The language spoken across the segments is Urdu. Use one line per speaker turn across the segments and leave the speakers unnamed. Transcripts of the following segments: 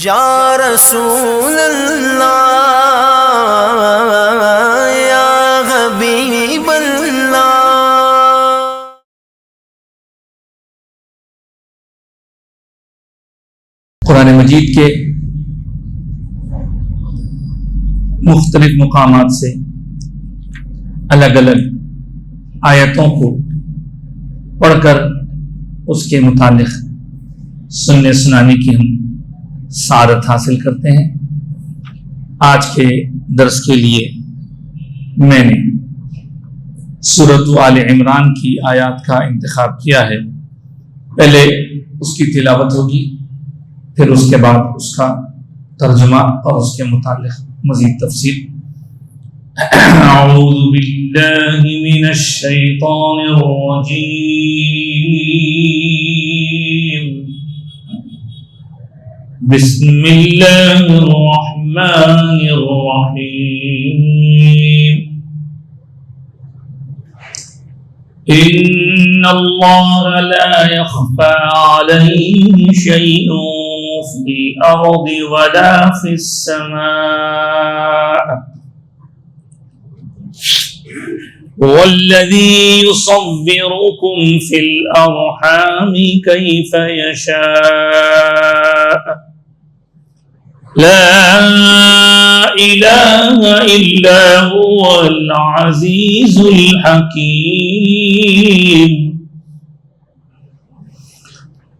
یا رسول اللہ یا حبیب اللہ۔
قرآن مجید کے مختلف مقامات سے الگ الگ آیتوں کو پڑھ کر اس کے متعلق سننے سنانے کی ہم سعادت حاصل کرتے ہیں۔ آج کے درس کے لیے میں نے سورۃ آل عمران کی آیات کا انتخاب کیا ہے۔ پہلے اس کی تلاوت ہوگی، پھر اس کے بعد اس کا ترجمہ اور اس کے متعلق مزید تفصیل۔ اعوذ باللہ من الشیطان الرجیم، بسم اللہ الرحمن الرحیم۔ ان اللہ لا يخفى عليه شيء في الأرض ولا في السماء، هو الذي يصوركم في الأرحام كيف يشاء، لا إله إلا هو العزيز الحكيم،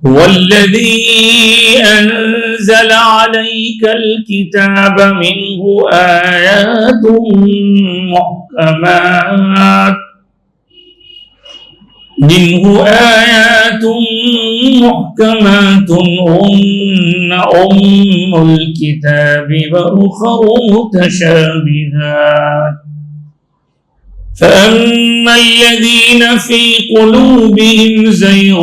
هو الذي أنزل عليك الكتاب منه آيات محكمات هن أم الكتاب وأخر متشابهات، فأما الذين في قلوبهم زيغ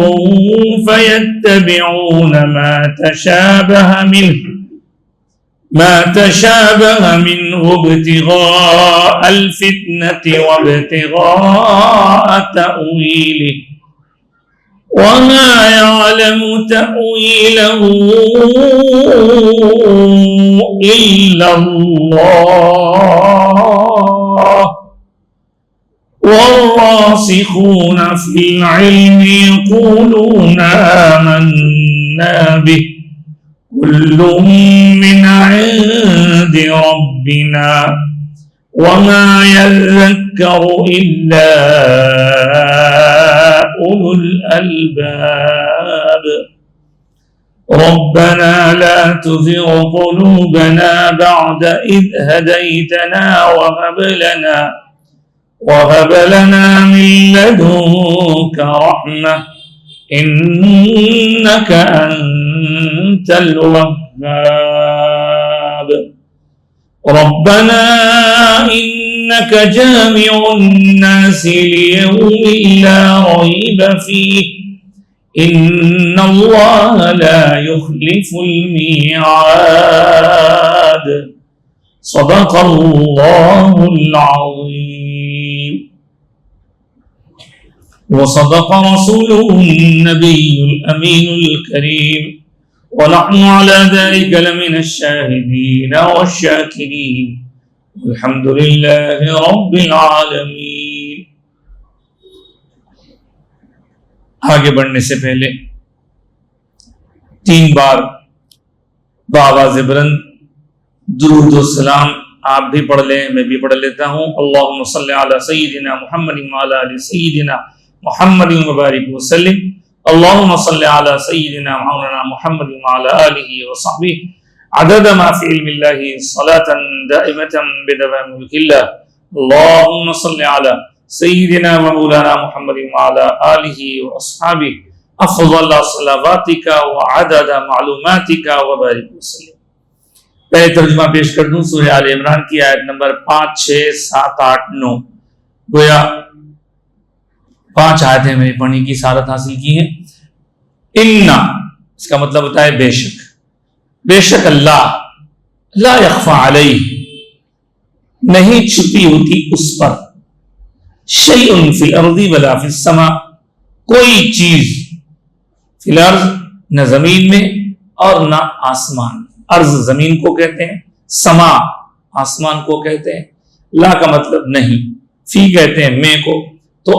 فيتبعون ما تشابه منه ابتغاء الفتنة وابتغاء تأويله، وما يعلم تأويله إلا الله، والراسخون في العلم يقولون آمنا به كل من عند ربنا وما يذكر إلا أولو الألباب، ربنا لا تزغ قلوبنا بعد إذ هديتنا وهب لنا من لدنك رحمة إنك أنت الوهاب، ربنا إنك جامع الناس ليوم لا ريب فيه إن الله لا يخلف الميعاد، صدق الله العظيم وصدق رسوله النبي الأمين الكريم، ونحن على ذلك لمن الشاهدين والشاكرين، الحمد لله رب العالمين۔ آگے بڑھنے سے پہلے 3 بار بآواز بلند درود و سلام آپ بھی پڑھ لیں، میں بھی پڑھ لیتا ہوں۔ اللہم صلی علی سیدنا محمد وعلی آل سیدنا محمد وبارک وسلم، اللہم صلی علی سیدنا مولانا محمد وعلی آلہ وصحبہ عدد ما فی علم اللہ صلاة دائمة بدوام ملک اللہ، اللہم صلی علی سیدنا مولانا محمد وعلی آلہ واصحابہ افضل صلواتک وعدد معلوماتک وبارک وسلم۔ پہلے ترجمہ پیش کر دوں سورہ آل عمران کی آیت نمبر 5، 6، 7، 8، 9۔ گویا 5 آیتیں میں نے پڑھنے کی سعادت حاصل کی ہیں۔ اِنَّا اس کا مطلب ہوتا ہے بے شک، بے شک اللہ، لا یخفی علیہ نہیں چھپی ہوتی اس پر، شیء فی الارض ولا فی السماء کوئی چیز فی الارض نہ زمین میں اور نہ آسمان میں، ارض زمین کو کہتے ہیں، سما آسمان کو کہتے ہیں، لا کا مطلب نہیں، فی کہتے ہیں میں کو۔ تو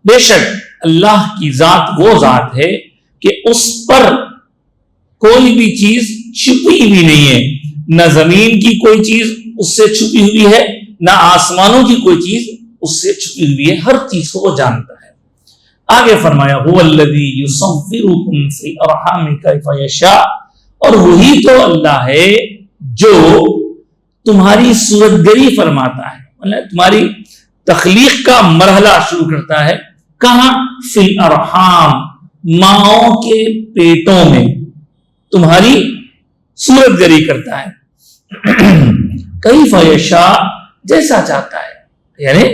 بے شک اللہ کی ذات وہ ذات ہے کہ اس پر کوئی بھی چیز چھپی ہوئی نہیں ہے، نہ زمین کی کوئی چیز اس سے چھپی ہوئی ہے، نہ آسمانوں کی کوئی چیز اس سے چھپی ہوئی ہے، ہر چیز کو وہ جانتا ہے۔ آگے فرمایا هو الذی یصورکم فی الارحام کیف یشاء، اور وہی تو اللہ ہے جو تمہاری صورت گری فرماتا ہے، مطلب تمہاری تخلیق کا مرحلہ شروع کرتا ہے کہاں؟ فی الارحام، ماؤں کے پیٹوں میں تمہاری صورت گری کرتا ہے، کیف یشاء، جیسا چاہتا ہے، یعنی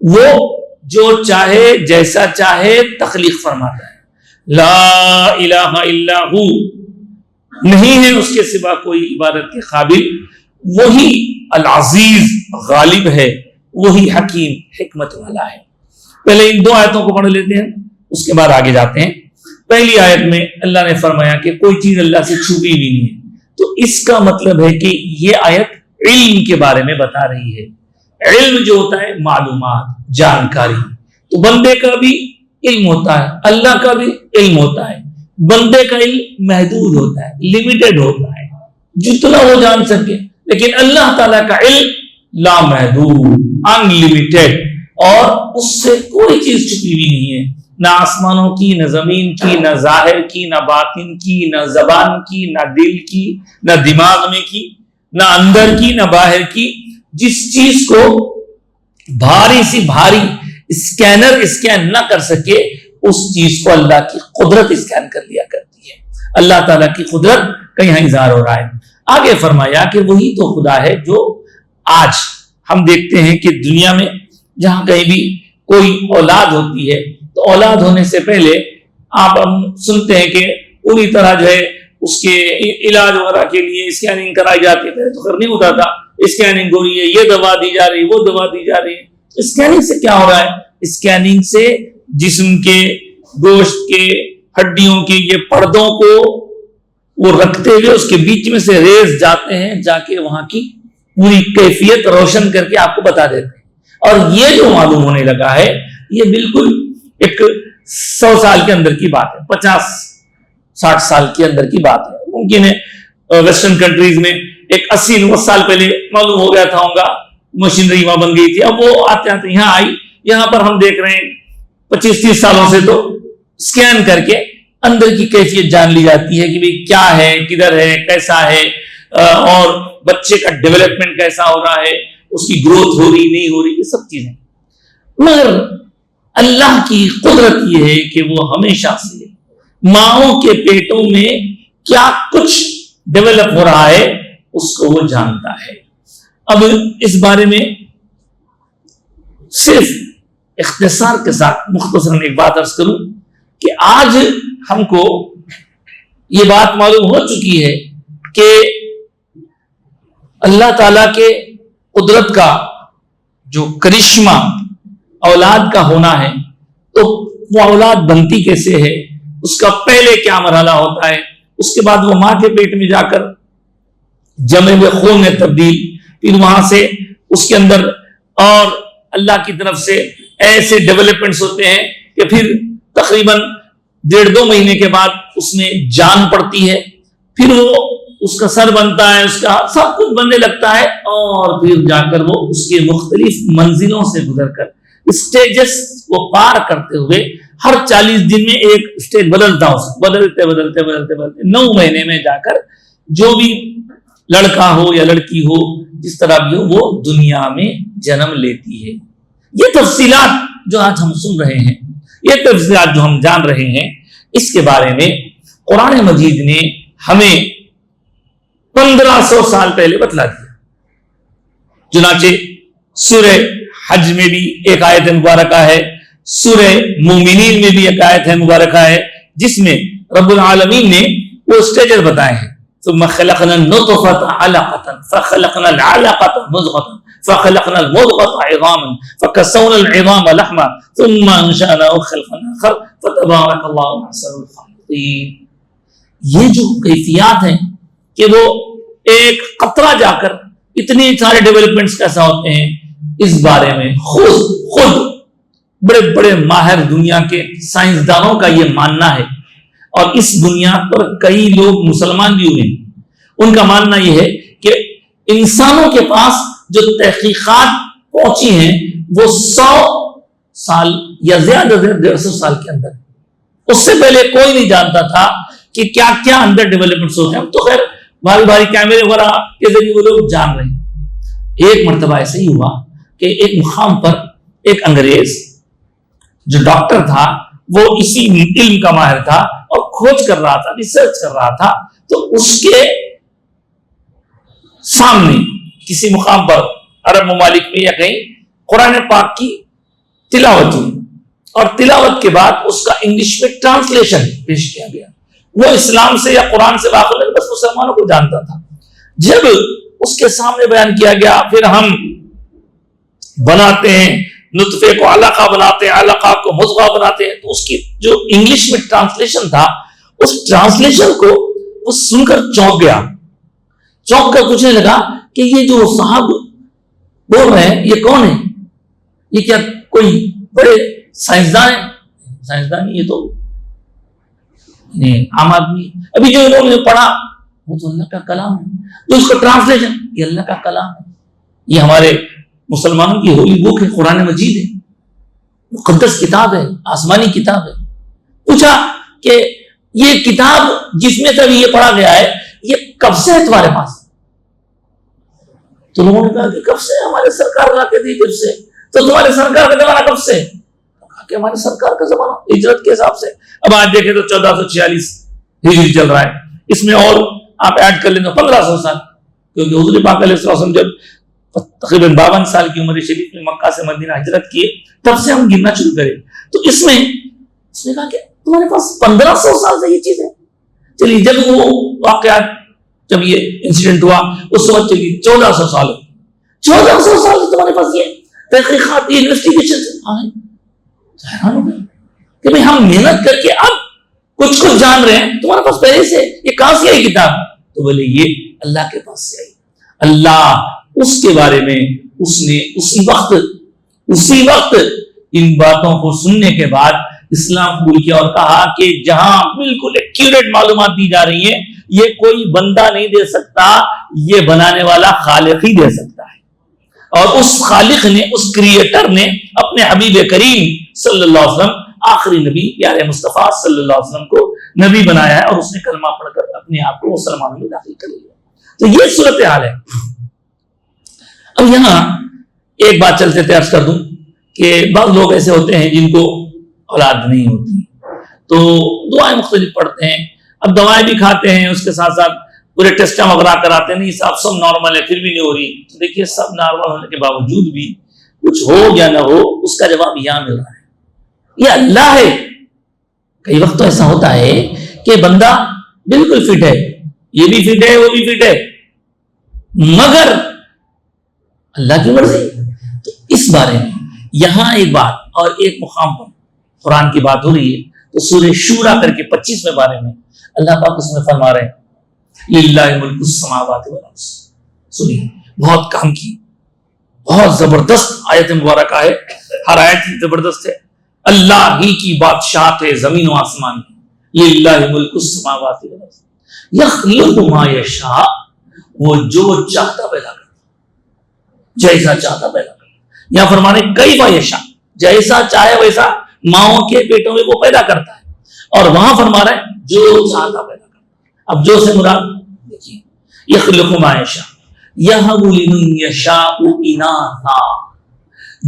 وہ جو چاہے جیسا چاہے تخلیق فرماتا ہے۔ لا الہ الا ہو، نہیں ہے اس کے سوا کوئی عبادت کے قابل، وہی العزیز غالب ہے، وہی حکیم حکمت والا ہے۔ پہلے ان دو آیتوں کو پڑھ لیتے ہیں، اس کے بعد آگے جاتے ہیں۔ پہلی آیت میں اللہ نے فرمایا کہ کوئی چیز اللہ سے چھپی بھی نہیں ہے، تو اس کا مطلب ہے کہ یہ آیت علم کے بارے میں بتا رہی ہے۔ علم جو ہوتا ہے معلومات، جانکاری، تو بندے کا بھی علم ہوتا ہے، اللہ کا بھی علم ہوتا ہے۔ بندے کا علم محدود ہوتا ہے، لمیٹڈ ہوتا ہے، جتنا وہ جان سکے، لیکن اللہ تعالیٰ کا علم لامحدود، ان لمیٹڈ، اور اس سے کوئی چیز چھپی ہوئی نہیں ہے، نہ آسمانوں کی، نہ زمین کی، نہ ظاہر کی، نہ باطن کی، نہ زبان کی، نہ دل کی، نہ دماغ میں کی، نہ اندر کی، نہ باہر کی۔ جس چیز کو بھاری سی بھاری اسکینر اسکین نہ کر سکے، اس چیز کو اللہ کی قدرت اسکین کر لیا کرتی ہے۔ اللہ تعالیٰ کی قدرت کا یہاں اظہار ہو رہا ہے۔ آگے فرمایا کہ وہی تو خدا ہے جو آج ہم دیکھتے ہیں کہ دنیا میں جہاں کہیں بھی کوئی اولاد ہوتی ہے تو اولاد ہونے سے پہلے آپ ہم سنتے ہیں کہ پوری طرح جو ہے اس کے علاج وغیرہ کے لیے اسکیننگ کرائی جاتی ہے، تو خیر نہیں ہوتا تھا، اسکیننگ ہو رہی ہے، یہ دوا دی جا رہی ہے، وہ دوا دی جا رہی ہے۔ اسکیننگ سے کیا ہو رہا ہے؟ اسکیننگ سے جسم کے گوشت کے ہڈیوں کے یہ پردوں کو وہ رکھتے ہوئے اس کے بیچ میں سے ریز جاتے ہیں، جا کے وہاں کی پوری کیفیت روشن کر کے آپ کو بتا دیتے ہیں۔ اور یہ جو معلوم ہونے لگا ہے، یہ بالکل ایک 100 سال کے اندر کی بات ہے، 50-60 سال کے اندر کی بات ہے۔ ممکن ہے ویسٹرن کنٹریز میں ایک 80-90 سال پہلے معلوم ہو گیا تھا، ہوگا مشینری وہاں بن گئی تھی، اب وہ آتے آتے یہاں آئی۔ یہاں پر ہم دیکھ رہے ہیں 25-30 سالوں سے تو اسکین کر کے اندر کی کیفیت جان لی جاتی ہے کہ بھئی کیا ہے، کدھر ہے، کیسا ہے، اور بچے کا ڈیولپمنٹ کیسا ہو رہا ہے، اس کی گروتھ ہو رہی نہیں ہو رہی، یہ سب چیزیں۔ مگر اللہ کی قدرت یہ ہے کہ وہ ہمیشہ سے ماؤں کے پیٹوں میں کیا کچھ ڈیولپ ہو رہا ہے اس کو وہ جانتا ہے۔ اب اس بارے میں صرف اختصار کے ساتھ مختصراً ایک بات عرض کروں کہ آج ہم کو یہ بات معلوم ہو چکی ہے کہ اللہ تعالیٰ کے قدرت کا جو کرشمہ اولاد کا ہونا ہے، تو وہ اولاد بنتی کیسے ہے، اس کا پہلے کیا مرحلہ ہوتا ہے، اس کے بعد وہ ماں کے پیٹ میں جا کر جمع ہوئے خون میں تبدیل، پھر وہاں سے اس کے اندر اور اللہ کی طرف سے ایسے ڈیولپمنٹس ہوتے ہیں کہ پھر تقریباً 1.5-2 مہینے کے بعد اس میں جان پڑتی ہے، پھر وہ اس کا سر بنتا ہے، اس کا سب کچھ بننے لگتا ہے، اور پھر جا کر وہ اس کے مختلف منزلوں سے گزر کر اسٹیجز کو پار کرتے ہوئے ہر 40 دن میں ایک اسٹیج بدلتا ہو، بدلتے بدلتے بدلتے بدلتے 9 مہینے میں جا کر جو بھی لڑکا ہو یا لڑکی ہو، جس طرح بھی ہو، وہ دنیا میں جنم لیتی ہے۔ یہ تفصیلات جو آج ہم سن رہے ہیں، یہ تفصیلات جو ہم جان رہے ہیں، اس کے بارے میں قرآن مجید نے ہمیں 1500 سال پہلے بتلا دیا۔ چنانچہ سورہ حج میں بھی ایک آیت مبارکہ ہے، سورہ مومنین میں بھی ایک آیت مبارکہ ہے، جس میں رب العالمین نے وہ اسٹیجز بتائے ہیں۔ ثم خلقنا النطفة علقة فخلقنا العلقة مضغة فخلقنا المضغة عظاما فكسونا العظام لحما ثم انشأناه خلقا آخر فتبارك الله احسن الخالقين۔ یہ جو کیفیات ہیں کہ وہ ایک قطرہ جا کر اتنی سارے ڈیولپمنٹس کیسا ہوتے ہیں، اس بارے میں خود بڑے بڑے ماہر دنیا کے سائنسدانوں کا یہ ماننا ہے، اور اس بنیاد پر کئی لوگ مسلمان بھی ہوئے ہیں، ان کا ماننا یہ ہے کہ انسانوں کے پاس جو تحقیقات پہنچی ہیں وہ 100 سال یا زیادہ 150 سال کے اندر، اس سے پہلے کوئی نہیں جانتا تھا کہ کیا کیا اندر ڈیولپمنٹس ہوتے ہیں. تو خیر بھاری بھاری کیمرے وغیرہ کے ذریعے وہ لوگ جان رہے ہیں. ایک مرتبہ ایسے ہی ہوا کہ ایک مقام پر ایک انگریز جو ڈاکٹر تھا وہ اسی علم کا ماہر تھا اور کھوج کر رہا تھا، ریسرچ کر رہا تھا، تو اس کے سامنے کسی مقام پر عرب ممالک میں یا کہیں قرآن پاک کی تلاوت ہوئی، اور تلاوت کے بعد اس کا انگلش میں ٹرانسلیشن پیش کیا گیا. وہ اسلام سے یا قرآن سے واقف نہیں، بس مسلمانوں کو جانتا تھا. جب اس کے سامنے بیان کیا گیا، پھر ہم بناتے ہیں نطفے کو علقہ بناتے ہیں، علقہ کو مضغہ بناتے ہیں، تو اس کی جو انگلش میں ٹرانسلیشن تھا، اس ٹرانسلیشن کو وہ سن کر چونک گیا. چونک کر پوچھنے لگا کہ یہ جو صاحب بول رہے ہیں یہ کون ہے؟ یہ کیا کوئی بڑے سائنسدان ہیں؟ سائنسدان یہ تو عام آدمی. ابھی جو انہوں نے پڑھا وہ تو اللہ کا کلام ہے، تو اس کا ٹرانسلیشن یہ اللہ کا کلام ہے، یہ ہمارے مسلمانوں کی ہولی بک ہے، قرآن مجید ہے، مقدس کتاب ہے، آسمانی کتاب ہے. پوچھا کہ یہ کتاب جس میں سے یہ پڑھا گیا ہے یہ کب سے ہے تمہارے پاس؟ تو لوگوں نے کہا کہ کب سے؟ ہمارے سرکار لا کے دی جب سے. تو تمہارے سرکار کا زمانہ کب سے؟ کہا کہ ہمارے سرکار کا زمانہ ہجرت کے حساب سے. اب آج دیکھیں تو 1446 ہجری چل رہا ہے، اس میں اور آپ ایڈ کر لیں تو 1500 سال، کیونکہ حضور پاک علیہ السلام جب تقریباً 52 سال کی عمر شریف میں مکہ سے مدینہ ہجرت کیے، تب سے ہم گننا شروع کریں. تو اس میں اس نے کہا کہ تمہارے پاس 1500 سال سے یہ چیز ہے. چلیے جب وہ واقعات، جب یہ انسیڈنٹ ہوا اس وقت چلیے 1400 سال، 1400 سال سے تمہارے پاس یہ تحقیقات، یہ انویسٹیگیشن آئے. حیران ہو گئے کہ بھئی ہم محنت کر کے اب کچھ جان رہے ہیں، تمہارے پاس پہلے سے یہ کہاں سے آئی کتاب؟ تو بولے یہ اللہ کے پاس سے آئی. اللہ اس کے بارے میں اس نے اسی وقت ان باتوں کو سننے کے بعد اسلام قبول کیا اور کہا کہ جہاں بالکل ایکیوریٹ معلومات دی جا رہی ہیں یہ کوئی بندہ نہیں دے سکتا، یہ بنانے والا خالق ہی دے سکتا ہے. اور اس خالق نے، اس کریٹر نے اپنے حبیب کریم صلی اللہ علیہ وسلم، آخری نبی پیارے مصطفیٰ صلی اللہ علیہ وسلم کو نبی بنایا ہے، اور اس نے کلمہ پڑھ کر اپنے آپ کو مسلمانوں میں داخل کر لیا. تو یہ صورتحال ہے. اب یہاں ایک بات چلتے تھے عرض کر دوں کہ بعض لوگ ایسے ہوتے ہیں جن کو اولاد نہیں ہوتی، تو دعائیں مختلف پڑھتے ہیں. اب دوائیں بھی کھاتے ہیں، اس کے ساتھ ساتھ پورے ٹیسٹ وغیرہ کراتے ہیں، نہیں صاحب سب نارمل ہے، پھر بھی نہیں ہو رہی. تو دیکھیے سب نارمل ہونے کے باوجود بھی کچھ ہو یا نہ ہو، اس کا جواب یہاں مل رہا ہے، یہ اللہ ہے. کئی وقت تو ایسا ہوتا ہے کہ بندہ بالکل فٹ ہے، یہ بھی فٹ ہے وہ بھی فٹ ہے، مگر اللہ کی مرضی. تو اس بارے میں یہاں ایک بات، اور ایک مقام پر قرآن کی بات ہو رہی ہے تو سورہ شورا کر کے 25ویں بارے میں اللہ پاک اس میں فرما رہے ہیں للہ ملک السماوات والارض. سنیے، بہت کام کی، بہت زبردست آیت مبارکہ ہے، ہر آیت ہی زبردست ہے. اللہ ہی کی بادشاہت ہے زمین و آسمان کی. للہ ملک السماوات والارض یخلق ما یشاء، وہ جو چاہتا پیدا کرتا، جیسا چاہتا پیدا کرتا. یہاں فرمانے کیف یشاء، جیسا چاہے ویسا ماؤں کے پیٹوں میں وہ پیدا کرتا ہے، اور وہاں فرما رہا ہے جو چاہتا پیدا کرتا ہے. اب جو سے مراد دیکھیے، یخلق ما یشاء یہب لمن یشاء اناثا،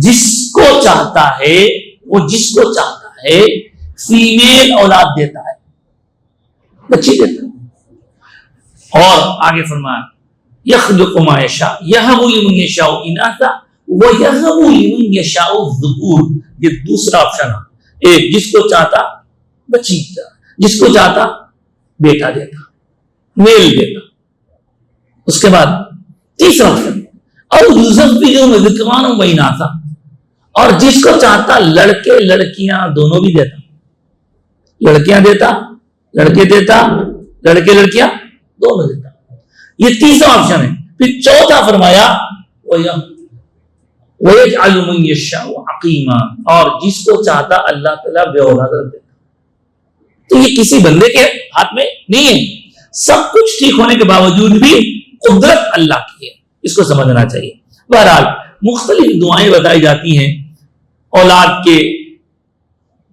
جس کو چاہتا ہے، وہ جس کو چاہتا ہے فیمیل اولاد دیتا ہے، بچی دیتا ہے. اور آگے فرمایا یخلق ما یشاء یہب لمن یشاء اناثا ویہب لمن یشاء الذکور. یہ دوسرا آپشن ہے، ایک جس کو چاہتا بچی دیتا، جس کو چاہتا بیٹا دیتا، میل دیتا. اس کے بعد تیسرا آپشن اور یزوجہم ذکرانا و اناثا، اور جس کو چاہتا لڑکے لڑکیاں دونوں بھی دیتا، لڑکیاں دیتا، لڑکے دیتا، لڑکے لڑکیاں دونوں دیتا. یہ تیسرا آپشن ہے. پھر چوتھا فرمایا وَيَجْعَلُ مَن يَشَاءُ عَقِيمًا, اور جس کو چاہتا اللہ تعالیٰ بے اولاد رکھ دیتا. تو یہ کسی بندے کے ہاتھ میں نہیں ہے, سب کچھ ٹھیک ہونے کے باوجود بھی قدرت اللہ کی ہے, اس کو سمجھنا چاہیے. بہرحال مختلف دعائیں بتائی جاتی ہیں اولاد کے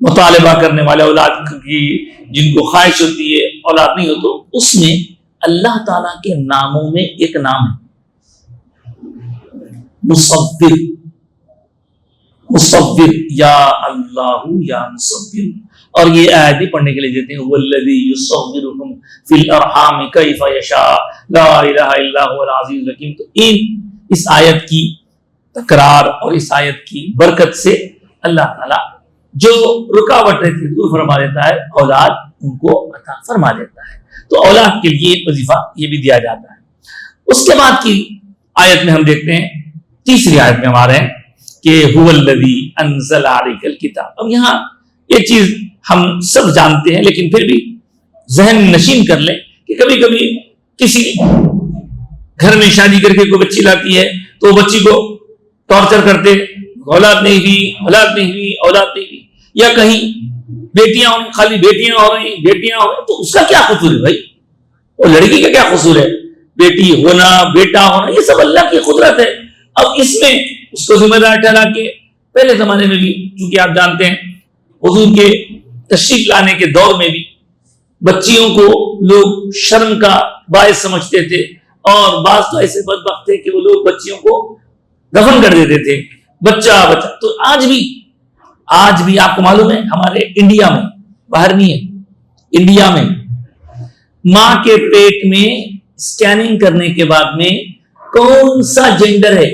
مطالبہ کرنے والے, اولاد کی جن کو خواہش ہوتی ہے اولاد نہیں ہو, تو اس میں اللہ تعالیٰ کے ناموں میں ایک نام ہے مصور. مصور, یا اللہ یا مصور. اور یہ آیت بھی پڑھنے کے لیے دیتے ہیں والذی یصورکم فی الارحام کیف یشاء لا الہ الا هو العزیز الحکیم. تو اس آیت کی تکرار اور اس آیت کی برکت سے اللہ تعالیٰ جو رکاوٹ رہتی ہے دور فرما دیتا ہے, اولاد ان کو عطا فرما دیتا ہے. تو اولاد کے لیے ایک وظیفہ یہ بھی دیا جاتا ہے. اس کے بعد کی آیت میں ہم دیکھتے ہیں, تیسری آیت میں ہمارے ہیں کہ هو الذی انزل علیک الکتاب. اب یہاں یہ چیز ہم سب جانتے ہیں لیکن پھر بھی ذہن نشین کر لیں کہ کبھی کبھی کسی گھر میں شادی کر کے کوئی بچی لاتی ہے تو وہ بچی کو ٹارچر کرتے, اولاد نہیں ہوئی, اولاد نہیں ہوئی, اولاد نہیں ہوئی, یا کہیں بیٹیاں خالی بیٹیاں ہو رہی, بیٹیاں ہو رہی, تو اس کا کیا قصور ہے بھائی؟ وہ لڑکی کا کیا قصور ہے؟ بیٹی ہونا, بیٹا ہونا, یہ سب اللہ کی قدرت ہے. اب اس میں اس کو ذمہ دار ٹھہرا کے پہلے زمانے میں بھی, چونکہ آپ جانتے ہیں حضور کے تشریف لانے کے دور میں بھی بچیوں کو لوگ شرم کا باعث سمجھتے تھے, اور بعض تو ایسے بدبخت تھے کہ وہ لوگ بچیوں کو دفن کر دیتے تھے. بچہ بچہ تو آج بھی آپ کو معلوم ہے ہمارے انڈیا میں, باہر نہیں ہے, انڈیا میں ماں کے پیٹ میں اسکیننگ کرنے کے بعد میں کون سا جینڈر ہے,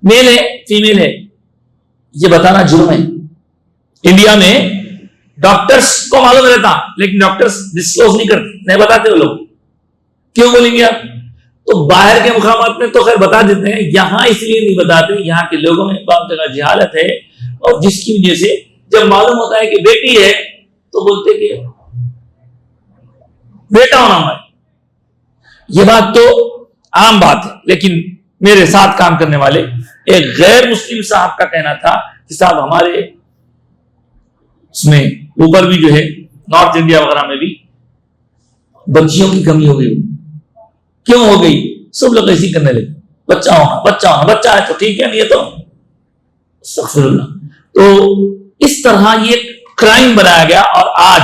میل ہے فیمیل ہے, یہ بتانا جرم ہے. انڈیا میں ڈاکٹرز کو معلوم رہتا لیکن ڈاکٹرز ڈسکلوز نہیں کرتے, نہیں بتاتے وہ لوگ. کیوں بولیں گے آپ؟ تو باہر کے مقامات میں تو خیر بتا دیتے ہیں, یہاں اس لیے نہیں بتاتے, یہاں کے لوگوں میں بعض جگہ جہالت ہے, اور جس کی وجہ سے جب معلوم ہوتا ہے کہ بیٹی ہے تو بولتے کہ بیٹا ہونا ہے. یہ بات تو عام بات ہے, لیکن میرے ساتھ کام کرنے والے ایک غیر مسلم صاحب کا کہنا تھا کہ صاحب ہمارے اس میں اوپر بھی جو ہے نارتھ انڈیا وغیرہ میں بھی بچیوں کی کمی ہو گئی. کیوں ہو گئی؟ سب لوگ ایسی کرنے لگے, بچہ ہونا, بچہ ہونا, بچہ ہے تو ٹھیک ہے, نہیں ہے تو استغفر اللہ. تو اس طرح یہ کرائم بنایا گیا, اور آج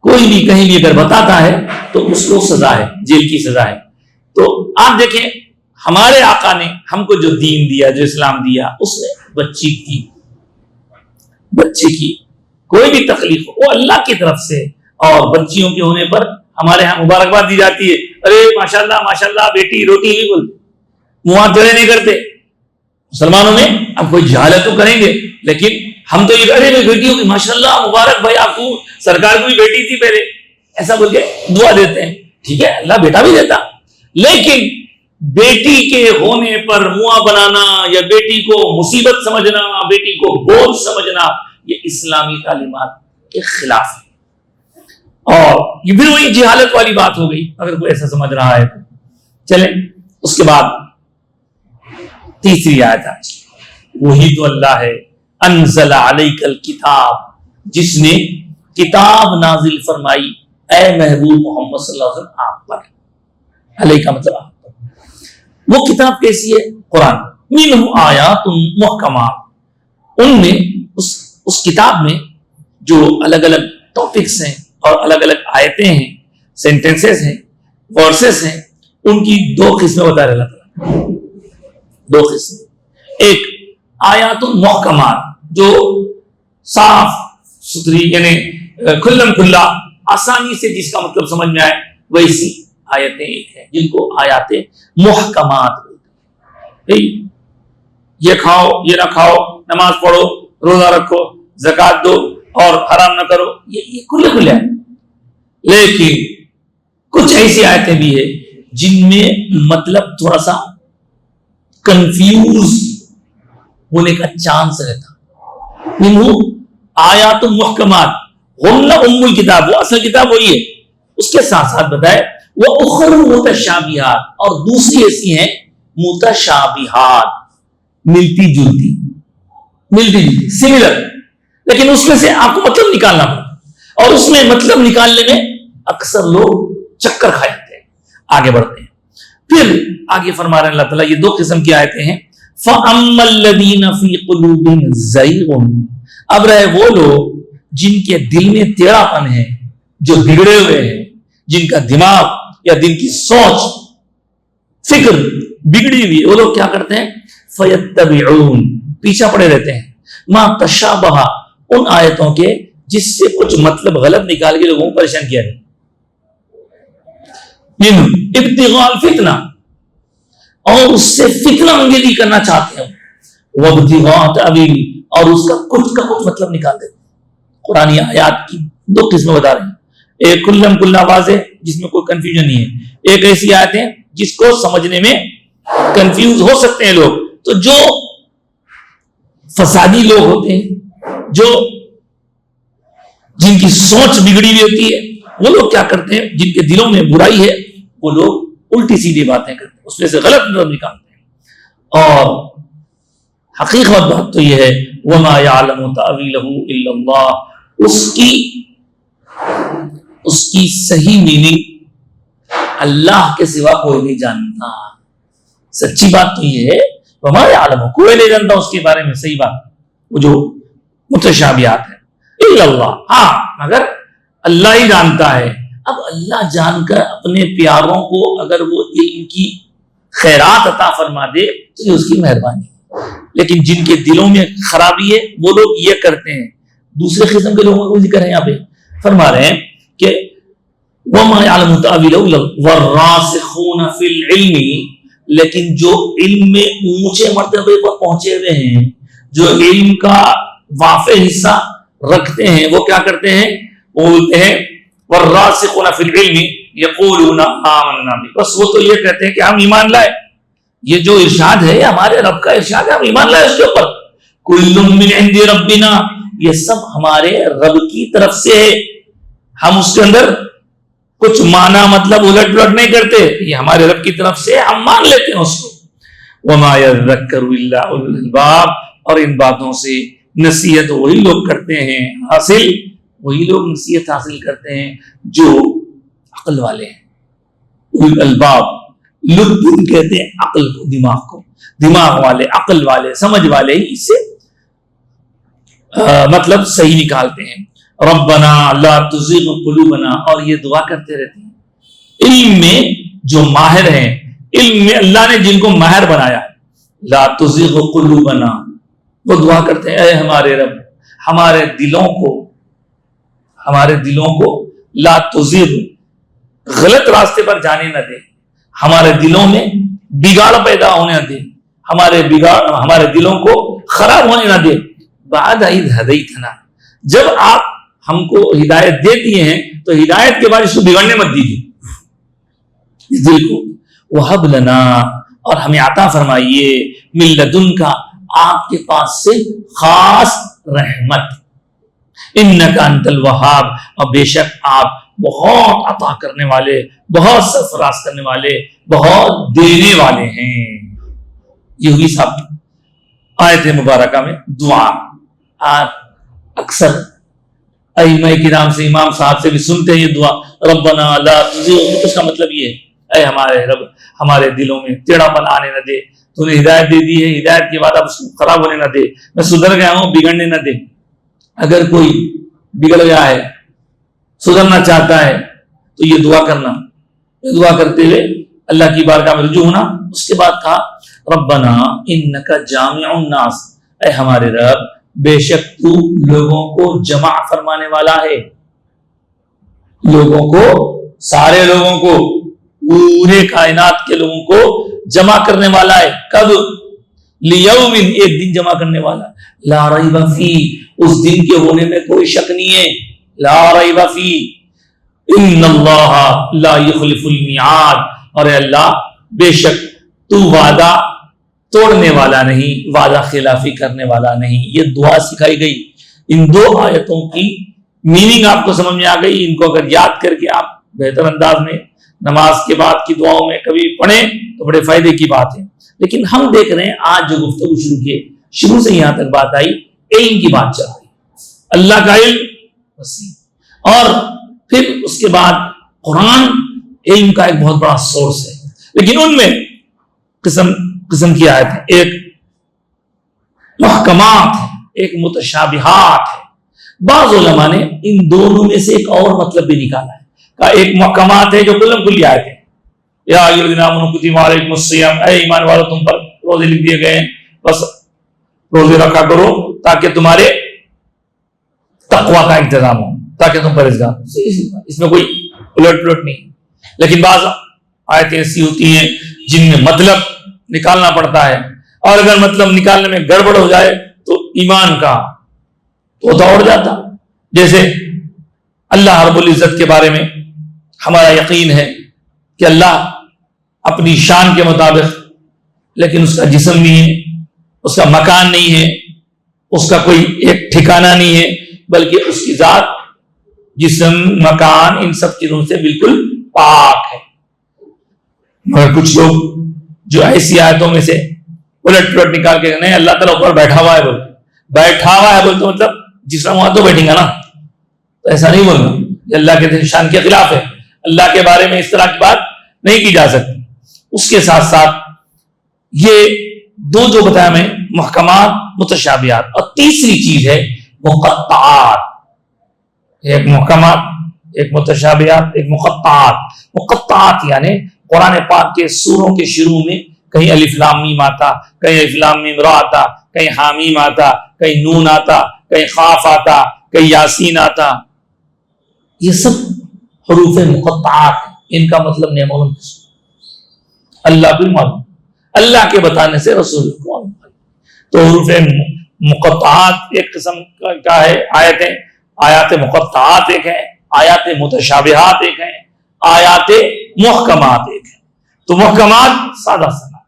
کوئی بھی کہیں بھی اگر بتاتا ہے تو اس کو سزا ہے, جیل کی سزا ہے. تو آپ دیکھیں ہمارے آقا نے ہم کو جو دین دیا, جو اسلام دیا, اس میں بچے کی کوئی بھی تکلیف ہو وہ اللہ کی طرف سے, اور بچیوں کے ہونے پر ہمارے ہاں مبارکباد دی جاتی ہے. ارے ماشاءاللہ بیٹی روٹی نہیں بولتے, منہ ہاتھ جڑے نہیں کرتے. مسلمانوں میں اب کوئی جہالت تو کریں گے, لیکن ہم تو یہ ارے بیٹیوں کی ماشاءاللہ مبارک بھائی, آپ کو سرکار کو بھی بیٹی تھی پہلے, ایسا بول کے دعا دیتے ہیں. ٹھیک ہے, اللہ بیٹا بھی دیتا, لیکن بیٹی کے ہونے پر منہ بنانا یا بیٹی کو مصیبت سمجھنا, بیٹی کو بوجھ سمجھنا, یہ اسلامی تعلیمات کے خلاف ہے. اور یہ بھی وہی جہالت والی بات ہو گئی اگر کوئی ایسا سمجھ رہا ہے. چلیں اس کے بعد تیسری آیت آج, وہی تو اللہ ہے انزل علیک الکتاب, جس نے کتاب نازل فرمائی اے محبوب محمد صلی اللہ علیہ وسلم آپ پر. علیہ کا مطلب آپ پر. وہ کتاب کیسی ہے؟ قرآن. منہ آیات محکمات, ان میں اس کتاب میں جو الگ الگ ٹاپکس ہیں اور الگ الگ آیتیں ہیں, سینٹینسز ہیں, ورسز ہیں, ان کی دو قسمیں بتا رہا تھا. دو قسمیں, ایک آیات محکمات جو صاف ستھری یعنی کھلم کھلا آسانی سے جس کا مطلب سمجھ میں آئے, ویسی آیتیں ایک ہیں جن کو آیات محکمات بولتے ہیں. یہ کھاؤ, یہ نہ کھاؤ, نماز پڑھو, روزہ رکھو, زکات دو اور حرام نہ کرو, یہ کھلے کھلے ہیں. لیکن کچھ ایسی آیتیں بھی ہیں جن میں مطلب تھوڑا سا کنفیوز ہونے کا چانس رہتا. آیات محکمات ہن ام الکتاب, وہ اصل کتاب وہی ہے, اس کے ساتھ ساتھ بتائے وَأُخَرُ مُتَشَابِهَاتٌ، اور دوسری ایسی ہیں متشابہات، ملتی جلتی سملر، لیکن اس میں سے آپ کو مطلب نکالنا پڑتا، اور اس میں مطلب نکالنے میں اکثر لوگ چکر کھا جاتے ہیں، آگے بڑھتے ہیں۔ پھر آگے فرما رہے ہیں اللہ تعالیٰ، یہ دو قسم کی آیتیں ہیں، فَأَمَّا الَّذِينَ فِي قُلُوبِهِمْ زَيْغٌ، اب رہے وہ لوگ جن کے دل میں ٹیڑھا پن ہے، جو بگڑے ہوئے ہیں، جن کا دماغ یا دل کی سوچ فکر بگڑی ہوئی، وہ لوگ کیا کرتے ہیں؟ فَيَتَّبِعُونَ، پیچھا پڑے رہتے ہیں، مَا تَشَابَهَ، ان آیتوں کے جس سے کچھ مطلب غلط نکال کے لوگوں کو پریشان کیا جائے، ابتغاء الفتنہ، اور اس سے فتنہ انگیزی کرنا چاہتے ہیں، وابتغاء تأویلہ، اور اس کا کچھ مطلب نکال دیتے ہیں۔ قرآن آیات کی دو قسمیں بتا رہے ہیں، ایک کھلا واضح جس میں کوئی کنفیوژن نہیں ہے، ایک ایسی آیتیں جس کو سمجھنے میں کنفیوز ہو سکتے ہیں لوگ۔ تو جو فسادی لوگ ہوتے ہیں، جن کی سوچ بگڑی ہوئی ہوتی ہے، وہ لوگ کیا کرتے ہیں؟ جن کے دلوں میں برائی ہے، وہ لوگ الٹی سیدھی باتیں کرتے ہیں، اس میں سے غلط مطلب نکالتے ہیں۔ اور حقیقت بات تو یہ ہے، وَمَا يَعْلَمُ تَأْوِيلَهُ إِلَّا اللَّهُ، اس کی صحیح میننگ اللہ کے سوا کوئی نہیں جانتا۔ سچی بات تو یہ ہے، وَمَا يَعْلَمُ، کوئی نہیں جانتا اس کے بارے میں صحیح بات، وہ جو متشابہات ہے، إِلَّا اللَّهُ، ہاں مگر اللہ ہی جانتا ہے۔ اب اللہ جان کر اپنے پیاروں کو اگر وہ علم کی خیرات عطا فرما دے تو یہ اس کی مہربانی، لیکن جن کے دلوں میں خرابی ہے وہ لوگ یہ کرتے ہیں۔ دوسرے قسم کے لوگوں کو ذکر ہے یہاں پہ، فرما رہے ہیں کہ وَمَا يَعْلَمُ تَأْوِيلَهُ وَالرَّاسِخُونَ فِي الْعِلْمِ، لیکن جو علم میں اونچے مرتبے پر پہنچے ہوئے ہیں، جو علم کا وافر حصہ رکھتے ہیں، وہ کیا کرتے ہیں؟ وہ بولتے ہیں وَالرَّاسِخُونَ فِي الْعِلْمِ يَقُولُونَ آمَنَّا بِهِ، بس وہ تو یہ کہتے ہیں کہ ہم ایمان لائے، یہ جو ارشاد ہے ہمارے رب کا ارشاد ہے، ہم ایمان لائے اس کے اوپر، كُلٌّ مِّنْ عِنْدِ رَبِّنَا، یہ سب ہمارے رب کی طرف سے ہے، ہم اس کے اندر کچھ معنی مطلب الٹ پلٹ نہیں کرتے، یہ ہمارے رب کی طرف سے، ہم مان لیتے ہیں اس کو۔ وَمَا يَذَّكَّرُ إِلَّا أُولُو الْأَلْبَابِ، اور ان باتوں سے نصیحت وہی لوگ کرتے ہیں حاصل، وہی لوگ نصیحت حاصل کرتے ہیں جو عقل والے ہیں۔ اولو الالباب، لب کہتے ہیں عقل کو، دماغ کو، دماغ والے، عقل والے، سمجھ والے ہی اس سے مطلب صحیح نکالتے ہیں۔ ربنا لا تزغ قلوبنا، اور یہ دعا کرتے رہتے ہیں، علم میں جو ماہر ہیں، علم میں اللہ نے جن کو ماہر بنایا، لا تزغ قلوبنا، وہ دعا کرتے ہیں اے ہمارے رب ہمارے دلوں کو لا تزغ، غلط راستے پر جانے نہ دے، ہمارے دلوں میں بگاڑ پیدا ہونے نہ دے، ہمارے دلوں کو خراب ہونے نہ دے، بعد اذ ہدیتنا، جب آپ ہم کو ہدایت دے دیے ہیں تو ہدایت کے بعد اس کو بگڑنے مت دیجیے اس دل کو۔ وہب لنا، اور ہمیں عطا فرمائیے، من لدنک، آپ کے پاس سے خاص رحمت، انک انت الوہاب، اور بے شک آپ بہت عطا کرنے والے، بہت سرفراز کرنے والے، بہت دینے والے ہیں۔ یہ ہوئی صاحب آیت مبارکہ میں دعا۔ آپ اکثر ائمہ کرام سے، امام صاحب سے بھی سنتے ہیں یہ دعا، ربنا لا تزغ، اس کا مطلب یہ ہے اے ہمارے رب ہمارے دلوں میں ٹیڑھا پن آنے نہ دے، تو نے ہدایت دے دی ہے، ہدایت کے بعد اب اس کو خراب ہونے نہ دے، میں سدھر گیا ہوں بگڑنے نہ دے۔ اگر کوئی بگڑ گیا ہے، سدھرنا چاہتا ہے تو یہ دعا کرنا، یہ دعا کرتے ہوئے اللہ کی بارگاہ میں رجوع ہونا۔ اس کے بعد کہا ربنا انک جامع الناس، اے ہمارے رب بے شک تو لوگوں کو جمع فرمانے والا ہے، لوگوں کو، سارے لوگوں کو، پورے کائنات کے لوگوں کو جمع کرنے والا ہے۔ کب؟ لیوم، ایک دن جمع کرنے والا، لا ریب فی، اس دن کے ہونے میں کوئی شک نہیں ہے، لا ریب فی، ان اللہ لا یخلف المیعاد، اور اے اللہ بے شک تو وعدہ توڑنے والا نہیں، وعدہ خلافی کرنے والا نہیں۔ یہ دعا سکھائی گئی۔ ان دو آیتوں کی میننگ آپ کو سمجھ میں آ گئی، ان کو اگر یاد کر کے آپ بہتر انداز میں نماز کے بعد کی دعاؤں میں کبھی پڑھیں تو بڑے فائدے کی بات ہے. لیکن ہم دیکھ رہے ہیں آج جو گفتگو شروع کی شروع سے یہاں تک بات آئی علم کی بات چل رہی. اللہ کا علم وسیع اور پھر اس کے بعد قرآن علم کا ایک بہت بڑا سورس ہے. لیکن ان میں قسم کی آیت ہے, ایک محکمات ہے, ایک متشابہات ہے. بعض علماء نے ان دونوں میں سے ایک اور مطلب بھی نکالا ہے. ایک محکمات ہے جو کلم کلی آیت ہے, یا ایھا الذین آمنوا کتب علیکم الصیام, اے ایمان والو تم پر روزے لکھ دیے گئے ہیں, بس روزے رکھا کرو تاکہ تمہارے تقوی کا انتظام ہو, تاکہ تم پرہیزگار. اس میں کوئی الٹ پلٹ نہیں. لیکن بعض آیتیں ایسی ہوتی ہیں جن میں مطلب نکالنا پڑتا ہے, اور اگر مطلب نکالنے میں گڑبڑ ہو جائے تو ایمان کا تو دوڑ جاتا. جیسے اللہ رب العزت کے بارے میں ہمارا یقین ہے کہ اللہ اپنی شان کے مطابق, لیکن اس کا جسم نہیں ہے, اس کا مکان نہیں ہے, اس کا کوئی ایک ٹھکانہ نہیں ہے, بلکہ اس کی ذات جسم مکان ان سب چیزوں سے بالکل پاک ہے. مگر کچھ لوگ جو ایسی آیتوں میں سے الٹ پلٹ نکال کے نہیں اللہ تعالیٰ اوپر بیٹھا ہوا ہے بولتے, بیٹھا ہوا ہے بولتے مطلب جس طرح وہاں تو بیٹھیں گا نا, تو ایسا نہیں بولنا یہ اللہ کے شان کے خلاف ہے. اللہ کے بارے میں اس طرح کی بات نہیں کی جا سکتی. اس کے ساتھ ساتھ یہ دو جو بتایا میں محکمات متشابہات, اور تیسری چیز ہے مقطعات. ایک محکمات ایک متشابہات ایک مقطعات. مقطعات یعنی قرآن پاک کے سوروں کے شروع میں کہیں الف لام میم آتا, کہیں الف لام میم را آتا, کہیں حامیم آتا, کہیں نون آتا, کہیں قاف آتا, کہیں یاسین آتا. یہ سب حروف مقطعات ہیں. ان کا مطلب نہیں معلوم, اللہ بھی معلوم, اللہ کے بتانے سے رسول کو معلوم. تو حروف مقطعات ایک قسم کا ہے آیتیں, آیات مقطعات ایک ہیں, آیات متشابہات ایک ہیں, آیات محکمات ایک ہیں. تو محکمات سادہ سادہ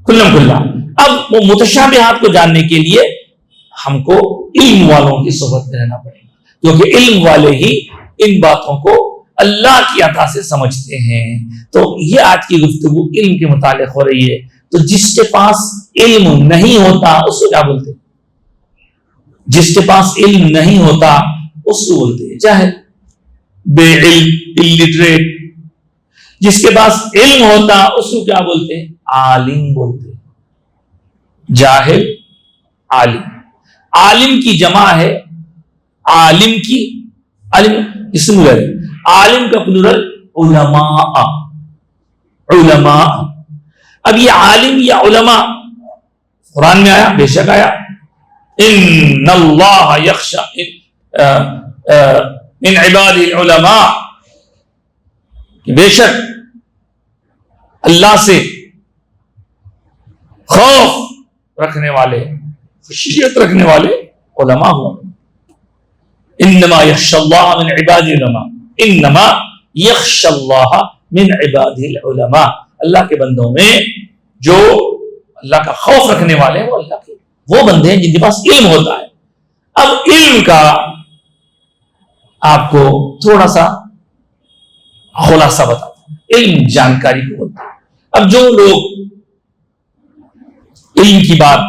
کلم کلا. اب وہ متشابہات کو جاننے کے لیے ہم کو علم والوں کی صحبت میں رہنا پڑے گا, کیونکہ علم والے ہی ان باتوں کو اللہ کی عطا سے سمجھتے ہیں. تو یہ آج کی گفتگو علم کے متعلق ہو رہی ہے. تو جس کے پاس علم نہیں ہوتا اس کو کیا بولتے ہیں؟ جس کے پاس علم نہیں ہوتا اس کو بولتے ہیں جاہل, بے علم, illiterate. جس کے پاس علم ہوتا اس کو کیا بولتے ہیں؟ عالم بولتے ہیں. جاہل, عالم. عالم کی جمع ہے, عالم کی علم اسم ہے, عالم کا پلورل علماء. علماء. اب یہ عالم یا علماء قرآن میں آیا, بے شک آیا. ان اللہ یخشی من عباده العلماء, کہ بے شک اللہ سے خوف رکھنے والے, خشیت رکھنے والے علماء ہوں. انما یخشی اللہ من عباده العلماء, انما یخشی اللہ من عباده العلماء. اللہ کے بندوں میں جو اللہ کا خوف رکھنے والے ہیں وہ اللہ کے وہ بندے ہیں جن کے پاس علم ہوتا ہے. اب علم کا آپ کو تھوڑا سا خلاصہ بتاتا ہوں. علم جانکاری کو بولتا ہے. اب جو لوگ علم کی بات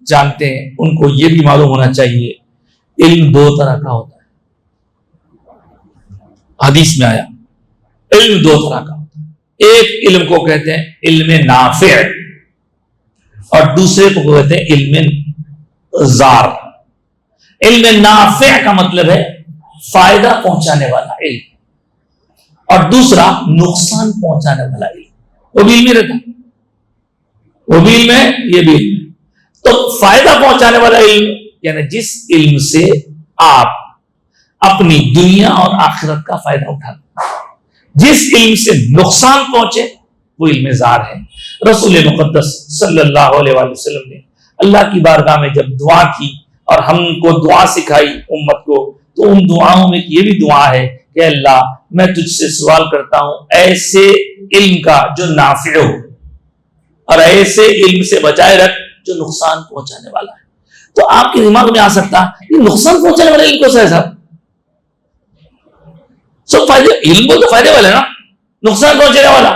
جانتے ہیں ان کو یہ بھی معلوم ہونا چاہیے علم دو طرح کا ہوتا ہے. حدیث میں آیا علم دو طرح کا ہوتا ہے. ایک علم کو کہتے ہیں علم نافع, اور دوسرے کو کہتے ہیں علم زار. علم نافع کا مطلب ہے فائدہ پہنچانے والا علم, اور دوسرا نقصان پہنچانے والا علم. وہ بھی علم رہتا, وہ بھی علم ہے, یہ بھی علم ہے. تو فائدہ پہنچانے والا علم یعنی جس علم سے آپ اپنی دنیا اور آخرت کا فائدہ اٹھاتے. جس علم سے نقصان پہنچے وہ علم زار ہے. رسول مقدس صلی اللہ علیہ وآلہ وسلم نے اللہ کی بارگاہ میں جب دعا کی اور ہم کو دعا سکھائی امت کو, تو ان دعاؤں میں یہ بھی دعا ہے کہ اللہ میں تجھ سے سوال کرتا ہوں ایسے علم کا جو نافع ہو, اور ایسے علم سے بچائے رکھ جو نقصان پہنچانے والا ہے. تو آپ کے دماغ میں آ سکتا یہ نقصان پہنچانے والا علم کو صاحب سب فائدے, علم بول تو فائدے والے نا, نقصان پہنچنے والا.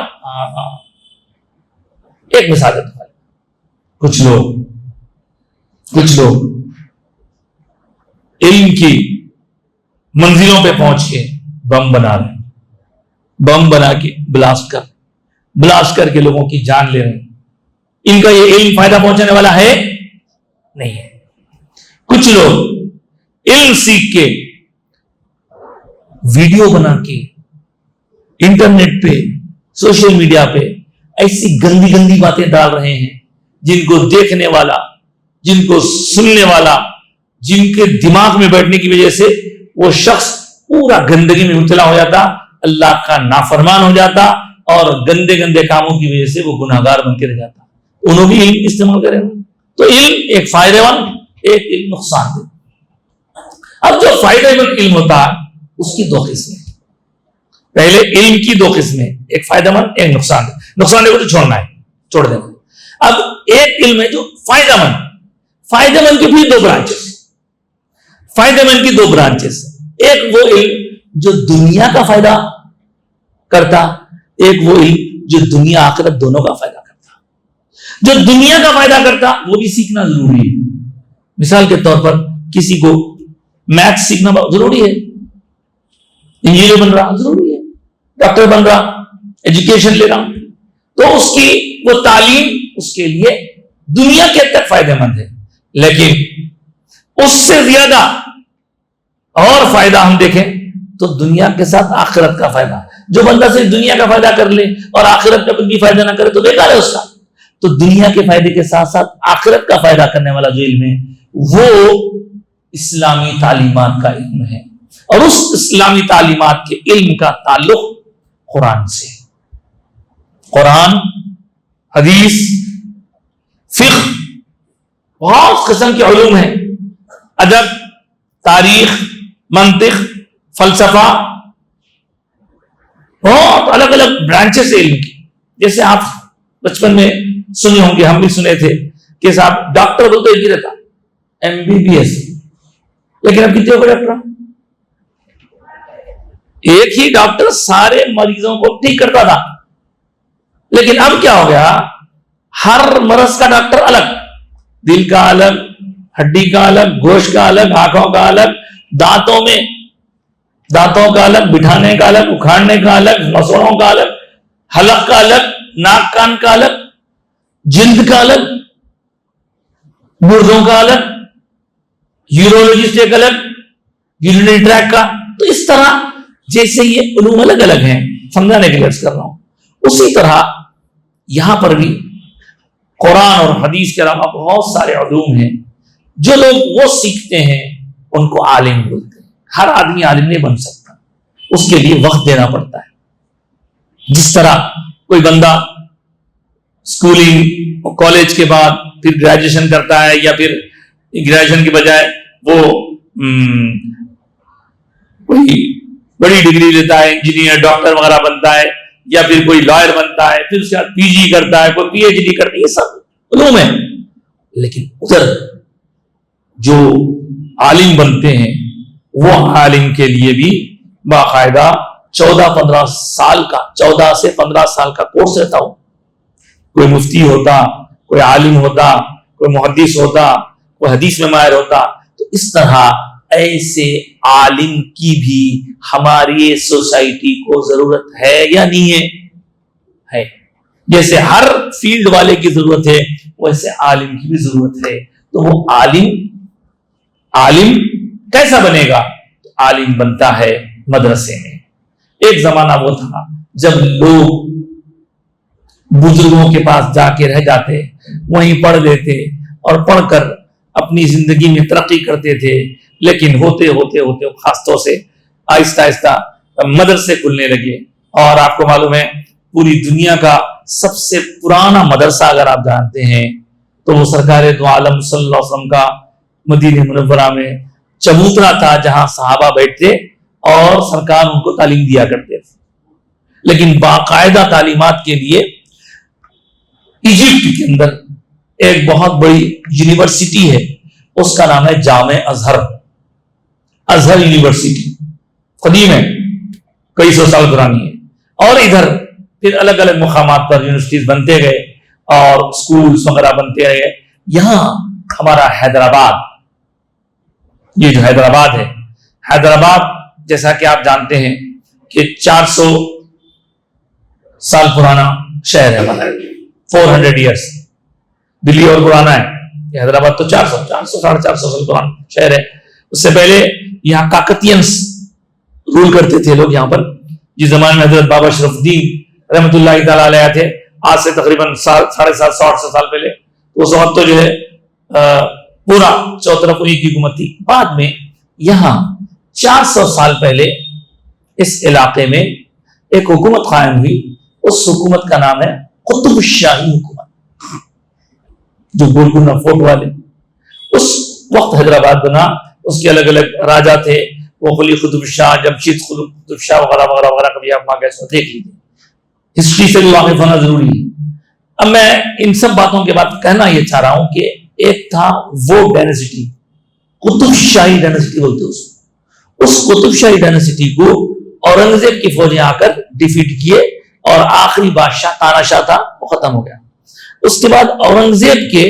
ایک مثال ہے. کچھ لوگ علم کی منزلوں پہ پہنچ کے بم بنا رہے ہیں, بم بنا کے بلاسٹ کر کے لوگوں کی جان لے رہے ہیں. ان کا یہ علم فائدہ پہنچانے والا ہے نہیں ہے. کچھ لوگ علم سیکھ کے ویڈیو بنا کے انٹرنیٹ پہ سوشل میڈیا پہ ایسی گندی گندی باتیں ڈال رہے ہیں جن کو دیکھنے والا, جن کو سننے والا, جن کے دماغ میں بیٹھنے کی وجہ سے وہ شخص پورا گندگی میں مبتلا ہو جاتا, اللہ کا نافرمان ہو جاتا, اور گندے گندے کاموں کی وجہ سے وہ گناہگار بن کے رہ جاتا. انہوں بھی علم استعمال کریں. تو علم ایک فائدہ مند, ایک علم نقصان دہ. اب جو فائدہ مند علم ہوتا ہے اس کی دو قسمیں. پہلے علم کی دو قسمیں, ایک فائدہ مند, ایک نقصان دہ. نقصان دہ کو تو چھوڑنا ہے, چھوڑ دینا. اب ایک علم ہے جو فائدہ مند. فائدہ مند کی بھی دو برانچز, فائدہ مند کی دو برانچز. ایک وہ علم جو دنیا کا فائدہ کرتا, ایک وہ علم جو دنیا آخرت دونوں کا فائدہ کرتا. جو دنیا کا فائدہ کرتا وہ بھی سیکھنا ضروری ہے. مثال کے طور پر کسی کو میتھ سیکھنا ضروری ہے, انجینئر بن رہا ضروری ہے, ڈاکٹر بن رہا, ایجوکیشن لے رہا, تو اس کی وہ تعلیم اس کے لیے دنیا کے تک فائدہ مند ہے. لیکن اس سے زیادہ اور فائدہ ہم دیکھیں تو دنیا کے ساتھ آخرت کا فائدہ. جو بندہ صرف دنیا کا فائدہ کر لے اور آخرت کا بھی فائدہ نہ کرے تو بیکار ہے اس کا. تو دنیا کے فائدے کے ساتھ ساتھ آخرت کا فائدہ کرنے والا جو علم ہے وہ اسلامی تعلیمات کا علم ہے, اور اس اسلامی تعلیمات کے علم کا تعلق قرآن سے. قرآن, حدیث, فقہ, بہت قسم کے علوم ہیں, ادب, تاریخ, منطق, فلسفہ, بہت الگ الگ برانچز علم کی. جیسے آپ بچپن میں سنے ہوں گے, ہم بھی سنے تھے کہ صاحب ڈاکٹر بولتے ایک ہی رہتا, MBBS, لیکن اب کتنے کو ڈاکٹر, ایک ہی ڈاکٹر سارے مریضوں کو ٹھیک کرتا تھا. لیکن اب کیا ہو گیا, ہر مرض کا ڈاکٹر الگ, دل کا الگ, ہڈی کا الگ, گوشت کا الگ, آنکھوں کا الگ, دانتوں کا الگ, بٹھانے کا الگ, اکھاڑنے کا الگ, مسوڑوں کا الگ, حلق کا الگ, ناک کان کا الگ, جلد کا الگ, گردوں کا الگ, یورولوجسٹ ایک الگ, یورینری ٹریک کا. تو اس طرح جیسے یہ علوم الگ الگ ہیں, سمجھانے کے لیے عرض کر رہا ہوں, اسی طرح یہاں پر بھی قرآن اور حدیث کے علاوہ بہت سارے علوم ہیں. جو لوگ وہ سیکھتے ہیں ان کو عالم بولتے ہیں. ہر آدمی عالم نہیں بن سکتا, اس کے لیے وقت دینا پڑتا ہے. جس طرح کوئی بندہ اسکولنگ کالج کے بعد پھر گریجویشن کرتا ہے, یا پھر گریجویشن کے بجائے وہ کوئی بڑی ڈگری لیتا ہے, انجینئر, ڈاکٹر وغیرہ بنتا ہے, یا پھر کوئی لائر بنتا ہے, پھر اس کے بعد PG کرتا ہے, کوئی PhD کرتا ہے, یہ سب علوم ہے. لیکن ادھر جو عالم بنتے ہیں وہ عالم کے لیے بھی باقاعدہ 14 سے 15 سال کا کورس رہتا ہو. کوئی مفتی ہوتا, کوئی عالم ہوتا, کوئی محدث ہوتا, کوئی حدیث میں ماہر ہوتا. تو اس طرح ایسے عالم کی بھی ہماری سوسائٹی کو ضرورت ہے یا نہیں ہے؟ جیسے ہر فیلڈ والے کی ضرورت ہے ویسے عالم کی بھی ضرورت ہے. تو وہ عالم کیسا بنے گا؟ عالم بنتا ہے مدرسے میں. ایک زمانہ وہ تھا جب لوگ بزرگوں کے پاس جا کے رہ جاتے, وہیں پڑھ لیتے اور پڑھ کر اپنی زندگی میں ترقی کرتے تھے. لیکن ہوتے ہوتے ہوتے خاص طور سے آہستہ آہستہ مدرسے کھلنے لگے. اور آپ کو معلوم ہے پوری دنیا کا سب سے پرانا مدرسہ اگر آپ جانتے ہیں تو وہ سرکار دو عالم صلی اللہ علیہ وسلم کا مدینہ منورہ میں چبوترا تھا, جہاں صحابہ بیٹھتے اور سرکار ان کو تعلیم دیا کرتے تھے. لیکن باقاعدہ تعلیمات کے لیے ایجپٹ کے اندر ایک بہت بڑی یونیورسٹی ہے, اس کا نام ہے جامع ازہر یونیورسٹی. قدیم ہے, کئی سو سال پرانی ہے, اور ادھر پھر الگ الگ مقامات پر یونیورسٹیز بنتے گئے اور اسکولز وغیرہ بنتے رہے. یہاں ہمارا حیدرآباد، یہ جو حیدرآباد ہے، حیدرآباد جیسا کہ آپ جانتے ہیں کہ 400 سال پرانا شہر ہے ہمارا، 400 ایئرس. دلی اور پرانا ہے، یہ حیدرآباد تو 400 ساڑھے 400 سال پرانا شہر ہے. اس سے پہلے یہاں کاکتینس رول کرتے تھے لوگ یہاں پر، جس زمانے میں حضرت بابا شرف الدین رحمۃ اللہ تعالیٰ علیہ تھے، آج سے تقریباً 750 سال پہلے. اس وقت تو جو ہے پورا چوطرف انہیں کی حکومت تھی. بعد میں یہاں 400 سال پہلے اس علاقے میں ایک حکومت قائم ہوئی. اس حکومت کا نام ہے قطب شاہی حکومت، جو گولکنڈہ فورٹ والے. اس وقت حیدرآباد بنا، اس کے الگ الگ راجا تھے، وہ قلی قطب شاہ، جمشید قطب شاہ وغیرہ وغیرہ وغیرہ. کبھی آپ وہاں گئے دیکھ لیجیے، ہسٹری سے بھی واقف ہونا ضروری ہے. اب میں ان سب باتوں کے بعد کہنا یہ چاہ رہا ہوں کہ ایک تھا وہ ڈائناسٹی، قطب شاہی ڈائناسٹی بولتے اس قطب شاہی ڈائناسٹی کو اورنگزیب کی فوجیں آ کر ڈیفیٹ کیے اور آخری بادشاہ تانا شاہ تھا، وہ ختم ہو گیا. اس کے بعد اورنگزیب کے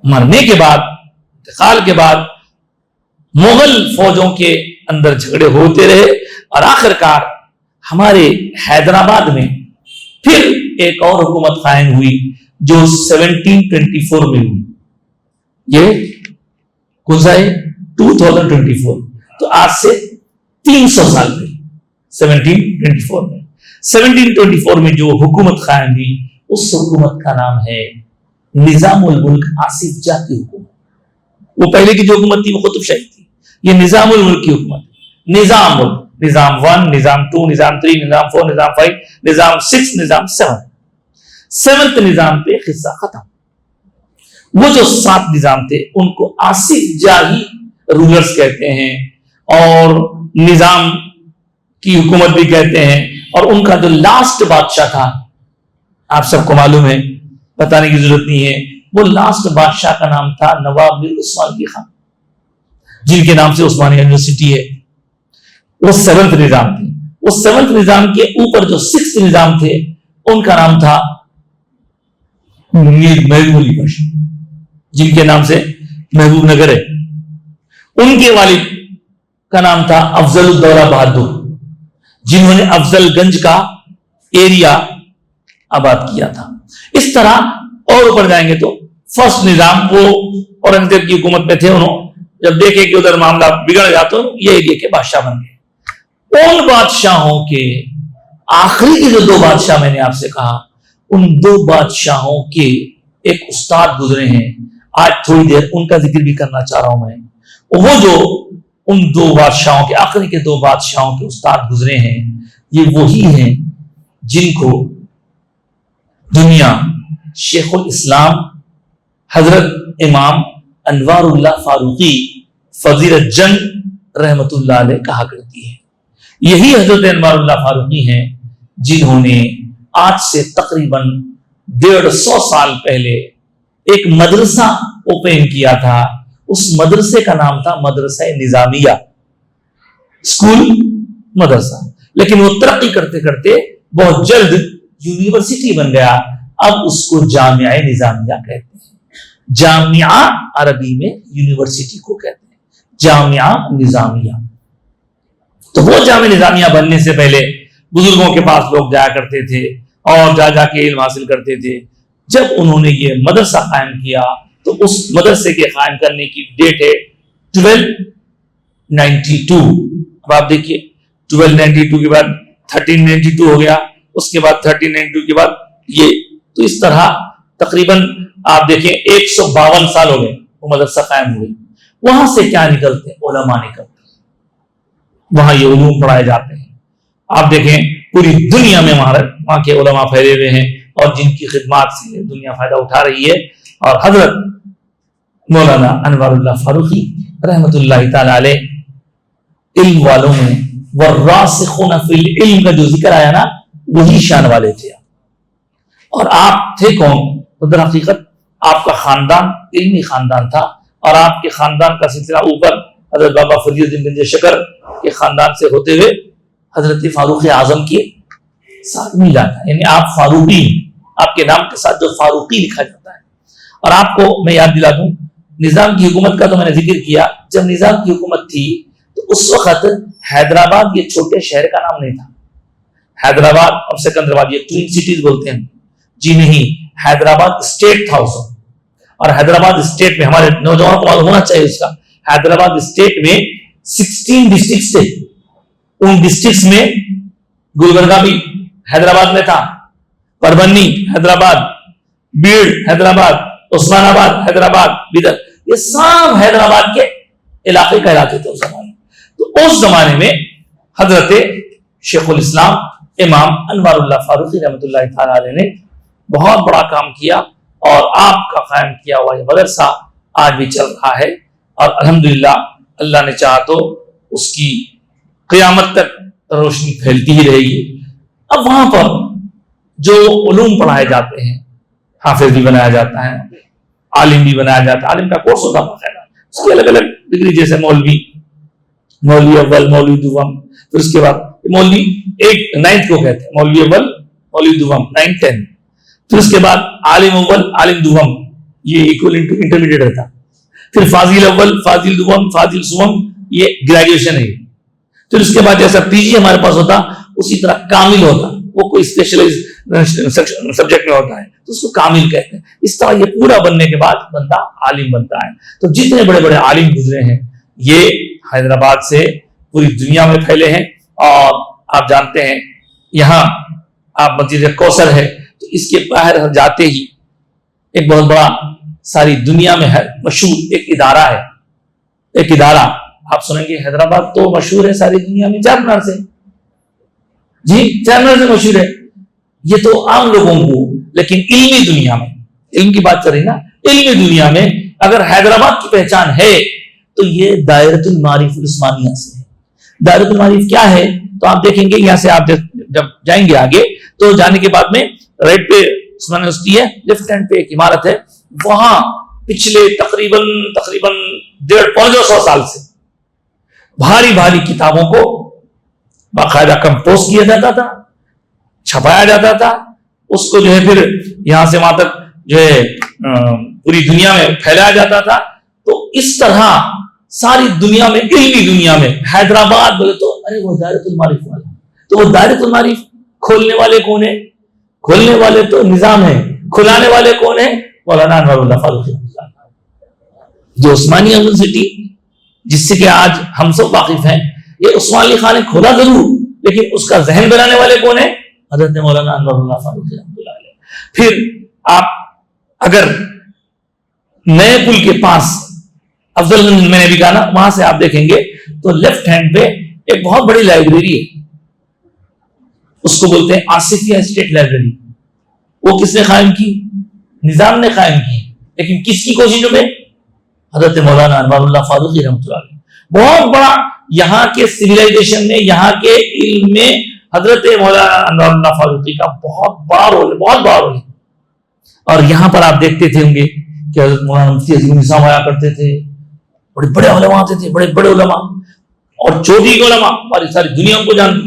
مرنے کے بعد، انتقال کے بعد، مغل فوجوں کے اندر جھگڑے ہوتے رہے اور آخر کار ہمارے حیدرآباد میں پھر ایک اور حکومت قائم ہوئی جو 1724 میں ہوئی. یہ کون سا ہے؟ 2024. تو آج سے 300 سال پہلے 1724 میں 1724 میں جو حکومت قائم ہوئی، اس حکومت کا نام ہے نظام الملک آصف جاہ کی حکومت. وہ پہلے کی جو حکومت تھی وہ قطب شاہی تھی، یہ نظام الملک کی حکومت. نظام ملک، نظام 1، نظام 2، نظام 3، نظام 4، نظام 5، نظام 6، نظام 7. 7th نظام پہ قصہ ختم. وہ جو 7 نظام تھے ان کو آصف جاہی رولرز کہتے ہیں اور نظام کی حکومت بھی کہتے ہیں. اور ان کا جو لاسٹ بادشاہ تھا، آپ سب کو معلوم ہے، بتانے کی ضرورت نہیں ہے، وہ لاسٹ بادشاہ کا نام تھا نواب میر عثمان علی خان، جن کے نام سے عثمانیہ یونیورسٹی ہے. وہ 7th نظام تھے. وہ 7th نظام کے اوپر جو 6th نظام تھے ان کا نام تھا میر محبوب علی بادشاہ، جن کے نام سے محبوب نگر ہے. ان کے والد کا نام تھا افضل الدولہ بہادر، جنہوں نے افضل گنج کا ایریا آباد کیا تھا. اس طرح اور اوپر جائیں گے تو فرسٹ نظام وہ اورنگزیب کی حکومت میں تھے. انہوں جب دیکھے کہ ادھر معاملہ بگڑ گیا تو یہ ایریا کے بادشاہ بن گئے. ان بادشاہوں کے آخری کے جو 2 بادشاہ میں نے آپ سے کہا، ان 2 بادشاہوں کے ایک استاد گزرے ہیں. آج تھوڑی دیر ان کا ذکر بھی کرنا چاہ رہا ہوں میں. وہ جو ان 2 بادشاہوں کے آخری کے 2 بادشاہوں کے استاد گزرے ہیں، یہ وہی ہیں جن کو دنیا شیخ الاسلام حضرت امام انوار اللہ فاروقی فضیلت جنگ رحمت اللہ علیہ کہا کرتی ہے. یہی حضرت انوار اللہ فاروقی ہیں جنہوں نے آج سے تقریباً 150 سال پہلے ایک مدرسہ اوپن کیا تھا. اس مدرسے کا نام تھا مدرسہ نظامیہ، اسکول مدرسہ. لیکن وہ ترقی کرتے کرتے بہت جلد یونیورسٹی بن گیا. اب اس کو جامعہ نظامیہ کہتے ہیں. جامعہ عربی میں یونیورسٹی کو کہتے ہیں، جامعہ نظامیہ. تو وہ جامعہ نظامیہ بننے سے پہلے بزرگوں کے پاس لوگ جایا کرتے تھے اور جا کے علم حاصل کرتے تھے. جب انہوں نے یہ مدرسہ قائم کیا تو اس مدرسے کے قائم کرنے کی ڈیٹ ہے 1292. اب آپ دیکھیے 1292 کے بعد 1392 ہو گیا، اس کے بعد 1392 کے بعد یہ. تو اس طرح تقریباً آپ دیکھیں 152 سال ہو گئے وہ مدرسہ قائم ہوئے. وہاں سے کیا نکلتے؟ علماء نکلتے. وہاں یہ علوم پڑھائے جاتے ہیں. آپ دیکھیں پوری دنیا میں وہاں کے علماء پھیلے ہوئے ہیں اور جن کی خدمات سے دنیا فائدہ اٹھا رہی ہے. اور حضرت مولانا انوار اللہ فاروقی رحمت اللہ تعالی علیہ علم والوں میں والراسخون فی العلم کا جو ذکر آیا نا، وہی شان والے تھے. اور آپ تھے کون؟ در حقیقت آپ کا خاندان علمی خاندان تھا اور آپ کے خاندان کا سلسلہ اوپر حضرت بابا فرید الدین گنج شکر کے خاندان سے ہوتے ہوئے حضرت فاروق اعظم کے ساتھ مل جاتا ہے. یعنی آپ فاروقی، آپ کے نام کے ساتھ جو فاروقی لکھا جاتا ہے. اور آپ کو میں یاد دلا دوں، نظام کی حکومت کا تو میں نے ذکر کیا. جب نظام کی حکومت تھی تو اس وقت حیدرآباد یہ چھوٹے شہر کا نام نہیں تھا. حیدرآباد اور سکندرآباد یہ ٹوئن سٹیز بولتے ہیں. جی نہیں، حیدرآباد اسٹیٹ تھا اس وقت. اور حیدرآباد اسٹیٹ میں ہمارے نوجوانوں کو معلوم ہونا چاہیے اس کا، حیدرآباد اسٹیٹ میں 16 ڈسٹرکٹس تھے. ان ڈسٹرکٹس میں گلبرگہ بھی حیدرآباد میں تھا، پربھنی حیدرآباد، بیڑ حیدرآباد، عثمان آباد حیدرآباد، بیدر، یہ سب حیدرآباد کے علاقے کہلاتے تھے اس زمانے میں. تو اس زمانے میں حضرت شیخ الاسلام امام انوار اللہ فاروقی رحمۃ اللہ تعالی علیہ نے بہت بڑا کام کیا، اور آپ کا قائم کیا ہوا یہ مدرسہ آج بھی چل رہا ہے. اور الحمدللہ اللہ نے چاہا تو اس کی قیامت تک روشنی پھیلتی ہی رہے گی. اب وہاں پر جو علوم پڑھائے جاتے ہیں، حافظ بھی بنایا جاتا ہے، عالم بھی بنایا جاتا ہے. عالم کا کورس ہوتا ہے، اس کی الگ الگ ڈگری، جیسے مولوی اول، مولوی دوم، پھر اس کے بعد مولوی 9th کو کہتے ہیں، مولوی اول، مولوی دوم 9 10. پھر اس کے بعد عالم اول، عالم دوم، یہ ایکول انٹرمیڈیٹ رہتا. پھر فاضل اول، فاضل دوم، فاضل سوم، یہ گریجویشن ہے. پھر اس کے بعد جیسا پی جی ہمارے پاس ہوتا اسی طرح کامل ہوتا، وہ کوئی اسپیشلائز سبجیکٹ میں ہوتا ہے تو اس کو کامل کہتے ہیں. اس طرح یہ پورا بننے کے بعد بندہ عالم بنتا ہے. تو جتنے بڑے بڑے عالم گزرے ہیں یہ حیدرآباد سے پوری دنیا میں پھیلے ہیں. اور آپ جانتے ہیں یہاں آپ مسجد کوثر ہے تو اس کے باہر جاتے ہی ایک بہت بڑا ساری دنیا میں ہے مشہور ایک ادارہ ہے. ایک ادارہ آپ سنیں گے حیدرآباد تو مشہور ہے ساری دنیا میں چار مینار سے. جی چار مینار سے مشہور ہے. یہ تو عام لوگوں کو، لیکن علمی دنیا میں، علم کی بات کریں نا، علمی دنیا میں اگر حیدرآباد کی پہچان ہے تو یہ دائرۃ المعارف العثمانیہ سے ہے. دائرۃ المعارف کیا ہے تو آپ دیکھیں گے یہاں سے آپ جب جائیں گے آگے تو جانے کے بعد میں رائٹ پہ عثمانیہ یونیورسٹی ہے، لیفٹ ہینڈ پہ ایک عمارت ہے. وہاں پچھلے تقریباً 150-150 سال سے بھاری بھاری کتابوں کو باقاعدہ کمپوز کیا جاتا تھا، چھپایا جاتا تھا. اس کو جو ہے پھر یہاں سے وہاں تک جو ہے پوری دنیا میں پھیلایا جاتا تھا. تو اس طرح ساری دنیا میں، علمی دنیا میں حیدرآباد بولے تو ارے وہ دائرۃ المعارف والا. تو وہ دائرۃ المعارف کھولنے والے کون ہیں؟ کھولنے والے تو نظام ہے، کھلانے والے کون ہیں؟ مولانا انوار اللہ فاروقی. جو عثمانیہ یونیورسٹی جس سے کہ آج ہم سب واقف ہیں، یہ عثمان علی خان نے کھولا ضرور، لیکن اس کا ذہن بنانے والے کون ہیں؟ حضرت مولانا انوار اللہ فاروقی رحمۃ اللہ علیہ. پھر آپ اگر نئے پل کے پاس افضل گنج میں نے بھی کہا نا، وہاں سے آپ دیکھیں گے تو لیفٹ ہینڈ پہ ایک بہت بڑی لائبریری ہے، اس کو بولتے ہیں آصفیہ اسٹیٹ لائبریری. وہ کس نے قائم کی؟ نظام نے قائم کی، لیکن کس کی کوششوں میں؟ حضرت مولانا انوار اللہ فاروقی رحمۃ اللہ علیہ. بہت بڑا یہاں کے سویلائزیشن میں، یہاں کے علم میں حضرت مولانا انوار اللہ فاروقی کا بہت بڑا رول ہے، بہت بڑا رول ہے. اور یہاں پر آپ دیکھتے تھے ہوں گے کہ حضرت مولانا مفتی عظیم النظام آیا کرتے تھے، بڑے بڑے علماء آتے تھے، بڑے بڑے علماء، اور چودھری کے علماء ہماری ساری دنیا کو جانتی.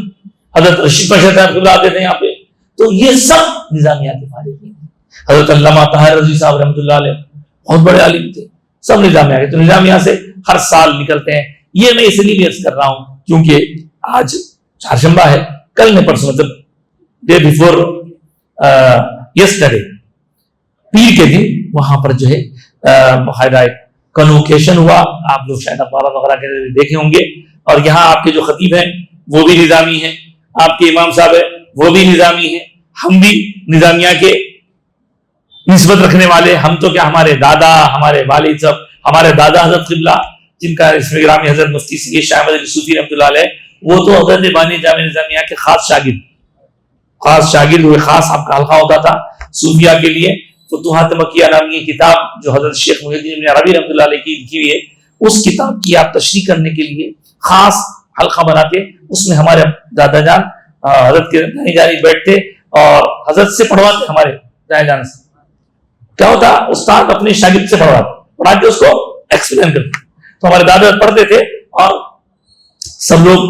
حضرت رشید پاشا صاحب آتے تھے یہاں پہ. تو یہ سب نظامیہ کے فارغ ہیں. حضرت علامہ طاہر رضوی صاحب رحمۃ اللہ علیہ بہت بڑے عالم تھے، سب نظامیہ کے. تو نظامیہ سے ہر سال نکلتے ہیں. یہ میں اس لیے بھی عرض کر رہا ہوں کیونکہ آج چہارشنبہ ہے، کل نے پرسوں مطلب ڈے بیفور یسٹرڈے پیر کے دن وہاں پر جو ہے باقاعدہ ایک کنوکیشن ہوا. آپ لوگ شاید اخبارات وغیرہ کے دیکھے ہوں گے. اور یہاں آپ کے جو خطیب ہیں وہ بھی نظامی ہیں، آپ کے امام صاحب ہیں وہ بھی نظامی ہیں، ہم بھی نظامیہ کے نسبت رکھنے والے. ہم تو کیا، ہمارے دادا، ہمارے والد صاحب، ہمارے دادا حضرت قبلہ جن کا اسم گرامی حضرت مفتی سید شاہ احمد علی صوفی رحمۃ اللہ علیہ، وہ تو حضرت بانی جامع نظامیہ کے خاص شاگرد ہوئے. خاص آپ کا حلقہ ہوتا تھا صوفیہ کے لیے. فتوحات مکیہ نامی کتاب جو حضرت شیخ محی الدین ابن عربی رحمۃ اللہ علیہ کی لکھی ہوئی ہے، اس کتاب کی آپ تشریح کرنے کے لیے خاص حلقہ بناتے. اس میں ہمارے دادا جان حضرت کے دائیں جانب بیٹھتے اور حضرت سے پڑھواتے. ہمارے دائیں جان سے کیا ہوتا، استاد اپنے شاگرد سے پڑھا کے اس کو ایکسپلین کرتے. تو ہمارے دادا پڑھتے تھے اور سب لوگ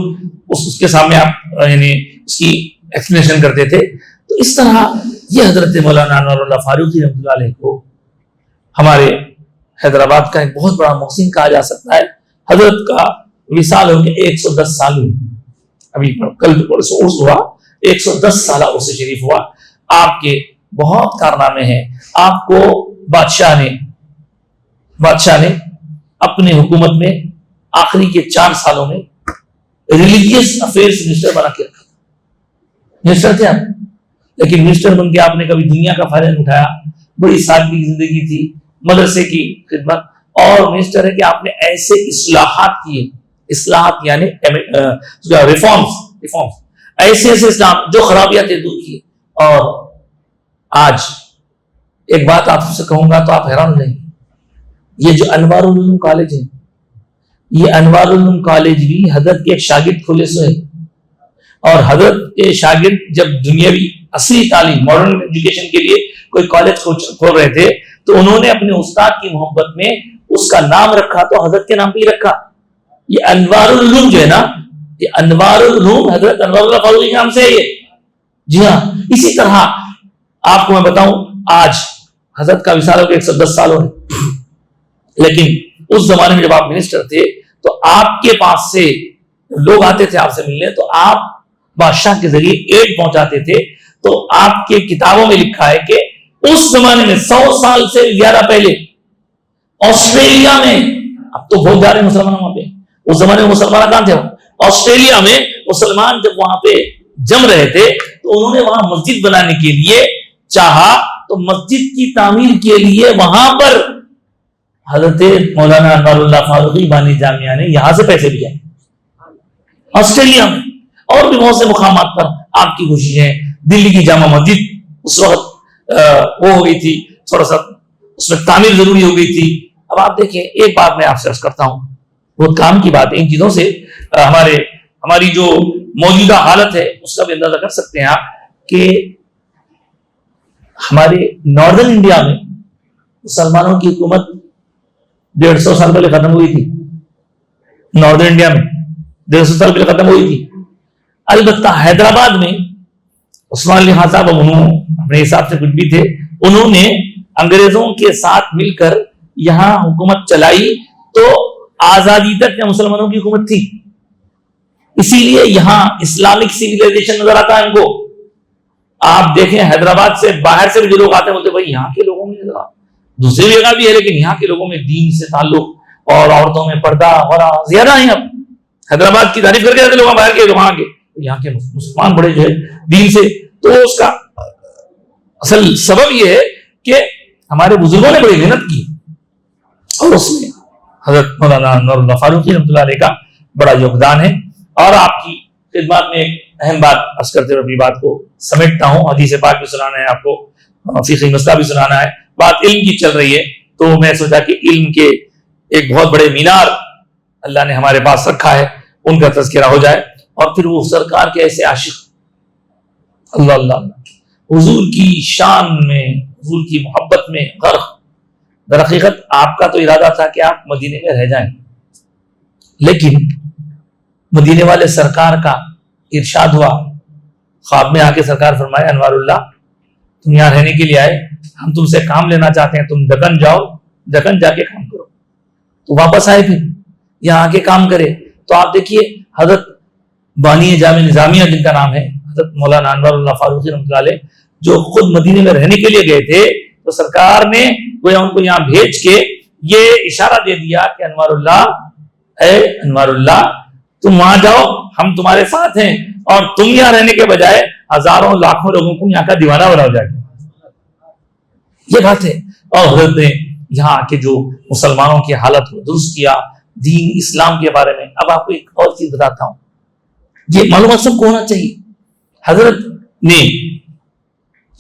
اس کے سامنے آپ یعنی اس کی ایکسپلینیشن کرتے تھے. تو اس طرح یہ حضرت مولانا انوار اللہ فاروقی رحمۃ اللہ علیہ کو ہمارے حیدرآباد کا ایک بہت بڑا محسن کہا جا سکتا ہے. حضرت کا وصال ہو کے 110 سال ہوئی. ابھی کل عرس ہوا, 110 سالہ عرس شریف ہوا. آپ کے بہت کارنامے ہیں. آپ کو بادشاہ نے اپنے حکومت میں آخری کے 4 سالوں میں ریلیجیس افیئرس منسٹر بنا کے رکھا. منسٹر تھے آپ, لیکن منسٹر بن کے آپ نے کبھی دنیا کا فائدہ نہیں اٹھایا. بڑی سادگی زندگی تھی, مدرسے کی خدمت, اور منسٹر ہے کہ آپ نے ایسے اصلاحات کیے, اصلاحات یعنی ریفارمز, ایسے اسلام جو خرابیاں تھے دور کیے. اور آج ایک بات آپ سے کہوں گا تو آپ حیران ہو جائیں گے. یہ جو انوار العلوم کالج ہے, یہ انوار العلوم کالج بھی حضرت کے ایک شاگرد کھولے سے ہے. اور حضرت کے شاگرد جب دنیاوی اصلی تعلیم ماڈرن ایجوکیشن کے لیے کوئی کالج کھول رہے تھے تو انہوں نے اپنے استاد کی محبت میں اس کا نام رکھا تو حضرت کے نام پہ ہی رکھا. یہ انوار العلوم جو ہے نا, یہ انوار العلوم حضرت انوار اللہ فاروقی کے نام سے ہے یہ. جی ہاں. اسی طرح آپ کو میں بتاؤں, آج حضرت کا وصال ہو کے 110 سال ہو گئے, لیکن اس زمانے میں جب آپ منسٹر تھے تو آپ کے پاس سے لوگ آتے تھے آپ سے ملنے, تو آپ بادشاہ کے ذریعے ایڈ پہنچاتے تھے. تو آپ کے کتابوں میں لکھا ہے کہ اس زمانے میں 100 سال سے زیادہ پہلے آسٹریلیا میں, اب تو بہت جا رہے ہیں مسلمان وہاں پہ, اس زمانے میں مسلمان کہاں تھے, آسٹریلیا میں مسلمان جب وہاں پہ جم رہے تھے تو انہوں نے وہاں مسجد بنانے کے لیے چاہا, تو مسجد کی تعمیر کے لیے وہاں پر حضرت مولانا انوار اللہ فاروقی بانی جامعہ نے یہاں سے پیسے دیا آسٹریلیا میں. اور بھی بہت سے مقامات پر آپ کی کوششیں. دلی کی جامع مسجد اس وقت وہ ہو گئی تھی, تھوڑا سا اس میں تعمیر ضروری ہو گئی تھی. اب آپ دیکھیں, ایک بات میں آپ سے عرض کرتا ہوں, بہت کام کی بات ہے. ان چیزوں سے ہماری جو موجودہ حالت ہے اس کا بھی اندازہ کر سکتے ہیں آپ کہ ہمارے ناردرن انڈیا میں مسلمانوں کی حکومت 150 سال پہلے ختم ہوئی تھی. ناردرن انڈیا میں 150 سال پہلے ختم ہوئی تھی. البتہ حیدرآباد میں عثمان علی خان صاحب, انہوں اپنے حساب سے کچھ بھی تھے, انہوں نے انگریزوں کے ساتھ مل کر یہاں حکومت چلائی, تو آزادی تک میں مسلمانوں کی حکومت تھی. اسی لیے یہاں اسلامک سیویلائزیشن نظر آتا ہے ان کو. آپ دیکھیں حیدرآباد سے باہر سے بھی جو لوگ آتے ہیں بولتے بھائی یہاں کے لوگوں میں دوسری جگہ بھی ہے, لیکن یہاں کے لوگوں میں دین سے تعلق اور عورتوں میں پردہ اور زیادہ ہیں. اب حیدرآباد کی تعریف کر کے آتے لوگ باہر کے لوگ, وہاں کے یہاں کے مسلمان بڑے جو ہے دین سے. تو اس کا اصل سبب یہ ہے کہ ہمارے بزرگوں نے بڑی محنت کی, اور اس میں حضرت مولانا انوار اللہ فاروقی رحمۃ اللہ علیہ کا بڑا یوگدان ہے. اور آپ کی خدمات میں ایک اہم بات عرض کرتے ہوئے اپنی بات کو سمیٹتا ہوں. حدیث پاک بھی سنانا ہے آپ کو, فقہی مسئلہ بھی سنانا ہے. بات علم کی چل رہی ہے تو میں سوچا کہ علم کے ایک بہت بڑے مینار اللہ نے ہمارے پاس رکھا ہے, ان کا تذکرہ ہو جائے. اور پھر وہ سرکار کے ایسے عاشق, اللہ اللہ, حضور کی شان میں, حضور کی محبت میں غرق. در حقیقت آپ کا تو ارادہ تھا کہ آپ مدینے میں رہ جائیں, لیکن مدینے والے سرکار کا ارشاد ہوا, خواب میں آ کے سرکار فرمائے انوار اللہ تم یہاں رہنے کے لیے آئے, ہم تم سے کام لینا چاہتے ہیں, تم دکن جاؤ, دکن جا کے کام کرو. تو واپس آئے, پھر یہاں آ کے کام کرے. تو آپ دیکھیے حضرت بانی جامع نظامیہ جن کا نام ہے, حضرت مولانا انوار اللہ فاروقی رحمۃ اللہ علیہ, جو خود مدینے میں رہنے کے لیے گئے تھے, تو سرکار نے گویا ان کو یہاں بھیج کے یہ اشارہ دے دیا کہ انوار اللہ, اے انوار اللہ تم وہاں جاؤ, ہم تمہارے ساتھ ہیں, اور تم یہاں رہنے کے بجائے ہزاروں لاکھوں لوگوں کو یہاں کا دیوانہ بنا ہو جائے گا. یہ بات ہے. اور حضرت نے یہاں کے جو مسلمانوں کی حالت کو درست کیا, دین اسلام کے بارے میں. اب آپ کو ایک اور چیز بتاتا ہوں, یہ معلومات سب کو ہونا چاہیے. حضرت نے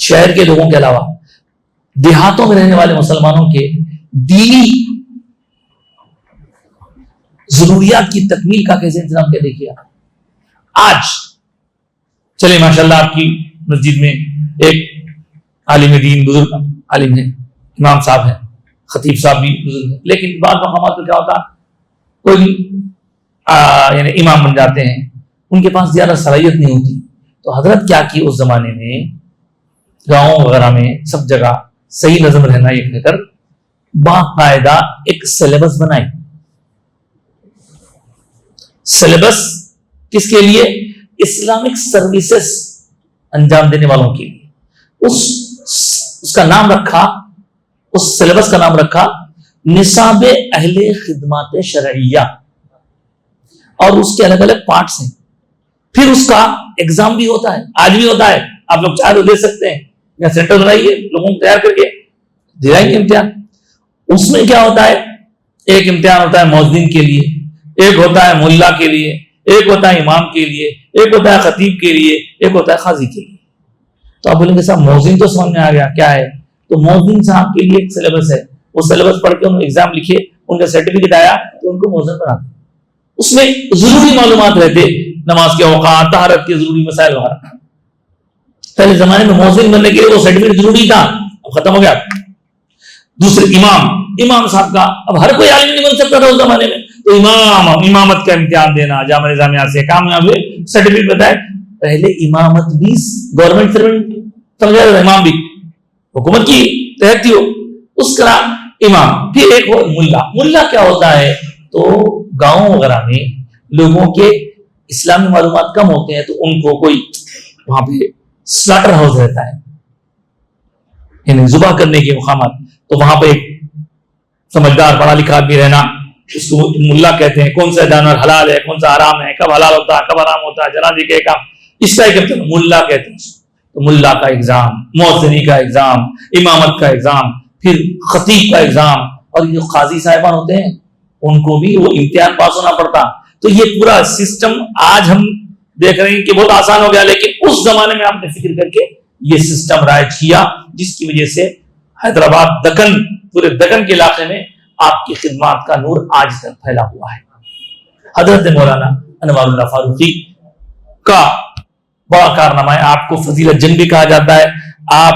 شہر کے لوگوں کے علاوہ دیہاتوں میں رہنے والے مسلمانوں کے دینی ضروریات کی تکمیل کا کیسے انتظام کیا دیکھیے. آج چلے ماشاءاللہ آپ کی مسجد میں ایک عالم دین بزرگ عالم ہے, امام صاحب ہیں, خطیب صاحب بھی بزرگ ہیں, لیکن بعض مقامات پہ کیا ہوتا, کوئی یعنی امام بن جاتے ہیں, ان کے پاس زیادہ صلاحیت نہیں ہوتی. تو حضرت کیا کی اس زمانے میں گاؤں وغیرہ میں سب جگہ صحیح نظم رہنا یہ کہہ کر باقاعدہ ایک سلیبس بنائی. سلیبس کس کے لیے؟ اسلامک سروسز انجام دینے والوں کے لیے. اس کا نام رکھا، اس سلیبس کا نام رکھا نصاب اہل خدمات شرعیہ، اور اس کے الگ الگ پارٹس ہیں. پھر اس کا ایگزام بھی ہوتا ہے، آج بھی ہوتا ہے. آپ لوگ چاہے تو دے سکتے ہیں، یا سینٹر بنائیے، لوگوں کو تیار کر کے دلائیں گے امتحان. اس میں کیا ہوتا ہے؟ ایک امتحان ہوتا ہے مؤذن کے لیے، ایک ہوتا ہے ملا کے لیے، ایک ہوتا ہے امام کے لیے، ایک ہوتا ہے خطیب کے لیے، ایک ہوتا ہے قاضی کے لیے. تو آپ بولیں گے صاحب مؤذن تو سمجھ میں آ گیا، کیا ہے؟ تو مؤذن صاحب کے لیے ایک سلیبس ہے، وہ سلیبس پڑھ کے انہوں نے ایگزام لکھے، ان کا سرٹیفکیٹ آیا تو ان کو مؤذن بنا دیا. اس میں ضروری معلومات رہتے، نماز کے اوقات، طہارت کے ضروری مسائل وغیرہ. پہلے زمانے میں مؤذن بننے کے لیے وہ سرٹیفکیٹ ضروری تھا، اب ختم ہو گیا. دوسرے امام صاحب کا اب ہر کوئی عالم نہیں بن سکتا تھا اس زمانے میں، تو امامت کا امتحان دینا جامعہ نظامیہ سے کامیاب ہوئے، سرٹیفکیٹ بتائے. پہلے امامت بھی گورنمنٹ سروینٹ سمجھا جاتا، امام بھی حکومت کی تحت تھی، اس کا امام. پھر ایک ہو ملا کیا ہوتا ہے؟ تو گاؤں وغیرہ میں لوگوں کے اسلامی معلومات کم ہوتے ہیں، تو ان کو کوئی وہاں پہ سلاٹر ہاؤس رہتا ہے، یعنی ذبح کرنے کے مقامات، تو وہاں پہ ایک سمجھدار پڑھا لکھا آدمی رہنا، اس کو ملا کہتے ہیں. کون سا جانور حلال ہے، کون سا حرام ہے، کب حلال ہوتا ہے، کب حرام ہوتا ہے، جنازے کے کام، اس طرح کے ملا کہتے ہیں. تو ملا کا ایگزام، مؤذنی کا ایگزام، امامت کا ایگزام، پھر خطیب کا ایگزام، اور یہ جو قاضی صاحبان ہوتے ہیں ان کو بھی وہ امتحان پاس ہونا پڑتا. تو یہ پورا سسٹم آج ہم دیکھ رہے ہیں کہ بہت آسان ہو گیا، لیکن اس زمانے میں آپ نے فکر کر کے یہ سسٹم رائج کیا، جس کی وجہ سے حیدرآباد، دکن، پورے دکن کے علاقے میں آپ کی خدمات کا نور آج تک پھیلا ہوا ہے. حضرت مولانا انوار اللہ فاروقی کا بڑا کارنامہ ہے. آپ کو فضیلت جنگ بھی کہا جاتا ہے. آپ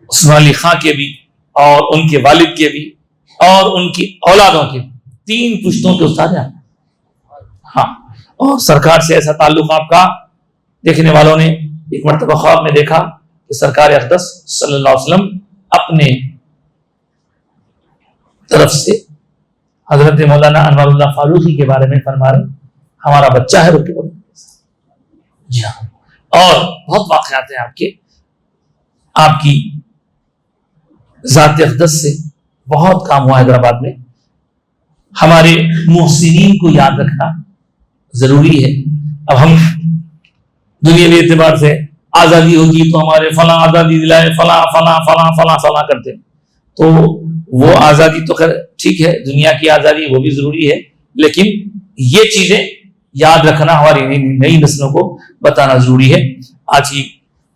عثمان علی خان کے بھی، اور ان کے والد کے بھی، اور ان کی اولادوں کے بھی 3 پشتوں کے استاد ہیں. ہاں، اور سرکار سے ایسا تعلق آپ کا، دیکھنے والوں نے ایک مرتبہ خواب میں دیکھا کہ سرکار اقدس صلی اللہ علیہ وسلم اپنے طرف سے حضرت مولانا انوار اللہ فاروقی کے بارے میں فرما رہے، ہمارا بچہ ہے رکے بولے. جی ہاں، اور بہت واقعات ہیں آپ کے، آپ کی ذات اقدس سے بہت کام ہوا حیدرآباد میں. ہمارے محسنین کو یاد رکھنا ضروری ہے. اب ہم دنیاوی اعتبار سے آزادی ہوگی تو ہمارے فلاں آزادی دلائے، فلاں فلاں فلاں فلاں فلاں کرتے، تو وہ آزادی تو خیر ٹھیک ہے، دنیا کی آزادی وہ بھی ضروری ہے، لیکن یہ چیزیں یاد رکھنا ہماری نئی نسلوں کو بتانا ضروری ہے. آج کی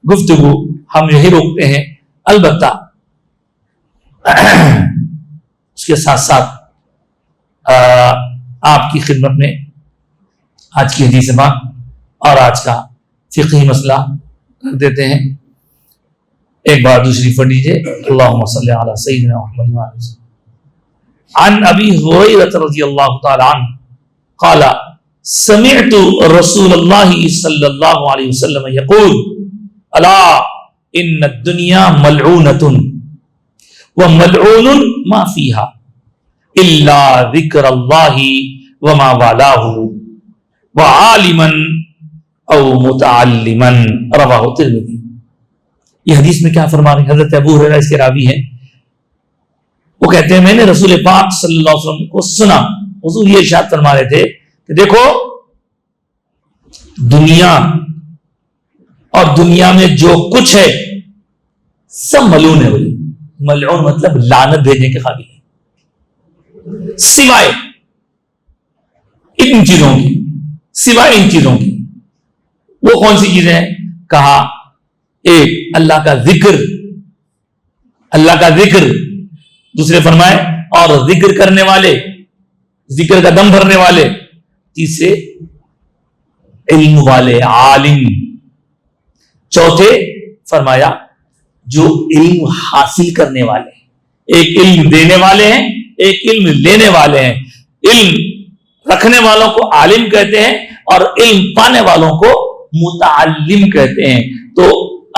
گفتگو ہم یہی روکتے ہیں. البتہ اس کے ساتھ ساتھ آپ کی خدمت میں آج کی حدیث بات اور آج کا فقہی مسئلہ کر دیتے ہیں. ایک بار دوسری پڑھ لیجیے. اللہم صلی علی سیدنا محمد وعلی آلہ وسلم. عن ابی ہریرہ رضی اللہ تعالی عنہ قال سمعت رسول اللہ صلی اللہ علیہ وسلم یقول الا ان الدنیا ملعونۃ وملعون ما فیها الا ذکر اللہ وما والاہ وعالما او متعلما رواہ ترمذی. یہ حدیث میں کیا فرما رہے ہیں؟ حضرت ابو ہریرہ اس کے راوی ہیں. وہ کہتے ہیں میں نے رسول پاک صلی اللہ علیہ وسلم کو سنا، حضور یہ ارشاد فرما رہے تھے کہ دیکھو دنیا اور دنیا میں جو کچھ ہے سب ملعون ہے. بولے ملعون مطلب لعنت بھیجنے کے قابل ہے، سوائے ان چیزوں کی، سوائے ان چیزوں کی. وہ کون سی چیزیں ہیں؟ کہا ایک اللہ کا ذکر، اللہ کا ذکر. دوسرے فرمائے اور ذکر کرنے والے، ذکر کا دم بھرنے والے. تیسرے علم والے، عالم. چوتھے فرمایا جو علم حاصل کرنے والے، ایک علم دینے والے ہیں، ایک علم لینے والے ہیں. علم رکھنے والوں کو عالم کہتے ہیں اور علم پانے والوں کو متعلم کہتے ہیں. تو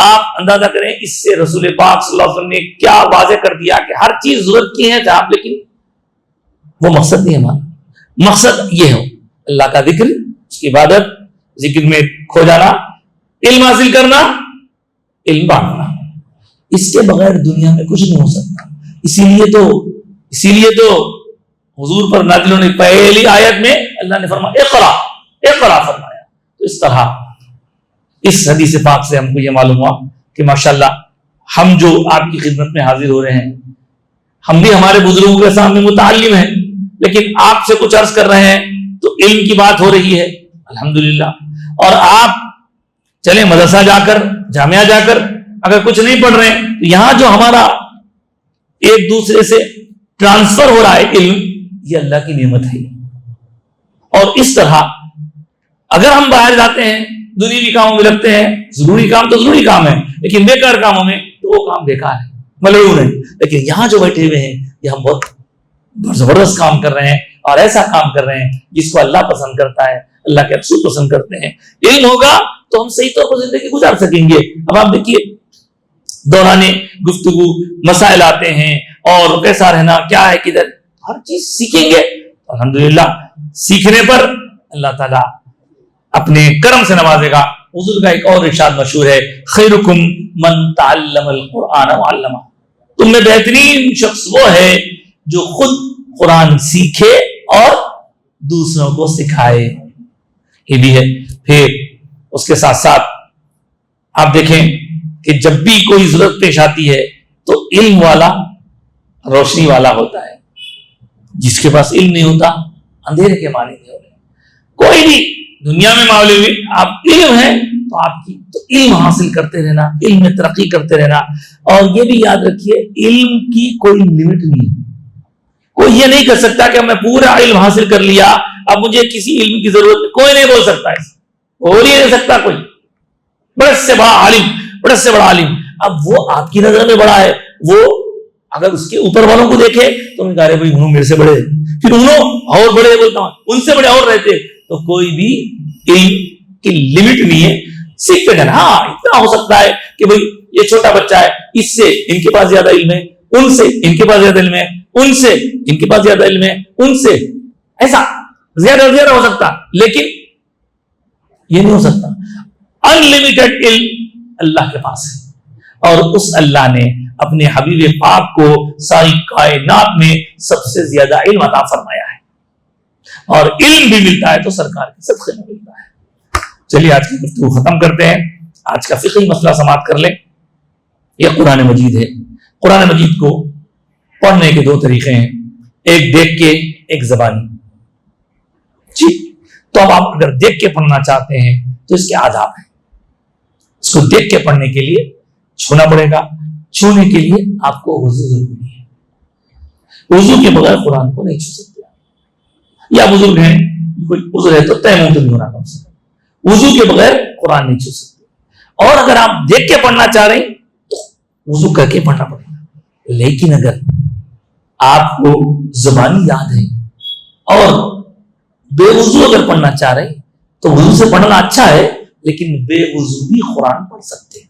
آپ اندازہ کریں اس سے رسول پاک صلی اللہ علیہ وسلم نے کیا واضح کر دیا کہ ہر چیز ضرورت کی ہے جہاں، لیکن وہ مقصد نہیں ہے ہمارا. مقصد یہ ہو اللہ کا ذکر، اس کی عبادت، ذکر میں کھو جانا، علم حاصل کرنا، علم بانٹنا. اس کے بغیر دنیا میں کچھ نہیں ہو سکتا. اسی لیے تو حضور پر نازل ہونے پہلی آیت میں اللہ نے فرمایا اقرا فرمایا. تو اس طرح اس حدیث پاک سے ہم کو یہ معلوم ہوا کہ ماشاءاللہ ہم جو آپ کی خدمت میں حاضر ہو رہے ہیں، ہم بھی ہمارے بزرگوں کے سامنے متعلم ہیں، لیکن آپ سے کچھ عرض کر رہے ہیں تو علم کی بات ہو رہی ہے الحمدللہ. اور آپ چلیں مدرسہ جا کر، جامعہ جا کر اگر کچھ نہیں پڑھ رہے ہیں تو یہاں جو ہمارا ایک دوسرے سے ٹرانسفر ہو رہا ہے علم، یہ اللہ کی نعمت ہے. اور اس طرح اگر ہم باہر جاتے ہیں، دنیوی کاموں میں لگتے ہیں، ضروری کام تو ضروری کام ہے، لیکن بیکار کاموں میں تو وہ کام بیکار ہے، ملعون ہے. لیکن یہاں جو بیٹھے ہوئے ہیں یہ ہم بہت زبردست کام کر رہے ہیں اور ایسا کام کر رہے ہیں جس کو اللہ پسند کرتا ہے، اللہ کے رسول پسند کرتے ہیں. علم ہوگا تو ہم صحیح طور پر زندگی گزار سکیں گے. اب آپ دیکھیے دوران گفتگو مسائل آتے ہیں اور کیسا رہنا کیا ہے کدھر، ہر چیز سیکھیں گے. الحمدللہ سیکھنے پر اللہ تعالیٰ اپنے کرم سے نوازے گا. حضور کا ایک اور ارشاد مشہور ہے، خیرکم من تعلم القرآن وعلمہ. تم میں بہترین شخص وہ ہے جو خود قرآن سیکھے اور دوسروں کو سکھائے. یہ بھی ہے. پھر اس کے ساتھ ساتھ آپ دیکھیں کہ جب بھی کوئی ضرورت پیش آتی ہے تو علم والا روشنی والا ہوتا ہے، جس کے پاس علم نہیں ہوتا اندھیرے کے معنی نہیں ہوتے. کوئی بھی دنیا میں معاملے میں آپ علم ہے تو آپ کی تو علم حاصل کرتے رہنا، علم میں ترقی کرتے رہنا. اور یہ بھی یاد رکھیے علم کی کوئی لمٹ نہیں ہے. کوئی یہ نہیں کر سکتا کہ میں پورا علم حاصل کر لیا اب مجھے کسی علم کی ضرورت نہیں. کوئی نہیں بول سکتا ہے، بول ہی نہیں سکتا کوئی. بڑے سے بڑا عالم، بڑے سے بڑا عالم، اب وہ آپ کی نظر میں بڑا ہے، وہ اگر اس کے اوپر والوں کو دیکھے تو انہوں نے کہا بھائی انہوں میرے سے بڑے، پھر انہوں اور بڑے بولتا ہوں ان سے بڑے اور رہتے. تو کوئی بھی علم کی لمٹ نہیں ہے، سیکھتے جانا. ہاں اتنا ہو سکتا ہے کہ بھئی یہ چھوٹا بچہ ہے، اس سے ان کے پاس زیادہ علم ہے، ان سے ان کے پاس زیادہ علم ہے، ان سے ان کے پاس زیادہ علم ہے، ان سے ایسا زیادہ ہو سکتا، لیکن یہ نہیں ہو سکتا. انلمیٹڈ علم اللہ کے پاس ہے، اور اس اللہ نے اپنے حبیب پاک کو ساری کائنات میں سب سے زیادہ علم عطا فرمایا ہے. اور علم بھی ملتا ہے تو سرکار کے صدقے میں ملتا ہے. چلیے آج کی گفتگو ختم کرتے ہیں. آج کا فقہی مسئلہ سماعت کر لیں. یہ قرآن مجید ہے. قرآن مجید کو پڑھنے کے دو طریقے ہیں، ایک دیکھ کے، ایک زبانی. جی تو اب آپ اگر دیکھ کے پڑھنا چاہتے ہیں تو اس کے آداب ہیں. اس کو دیکھ کے پڑھنے کے لیے چھونا پڑے گا. چھونے کے لیے آپ کو وضو ضروری ہے. وضو کے بغیر قرآن کو نہیں چھو سکتے. یا بزرگ ہیں کوئی عذر ہے تو تیمم تو نہیں ہونا کم سے کم، وضو کے بغیر قرآن نہیں چھو سکتے. اور اگر آپ دیکھ کے پڑھنا چاہ رہے ہیں تو وضو کر کے پڑھنا پڑے گا. لیکن اگر آپ کو زبانی یاد ہے اور بے وضو اگر پڑھنا چاہ رہے ہیں تو وضو سے پڑھنا اچھا ہے، لیکن بے وضو بھی قرآن پڑھ سکتے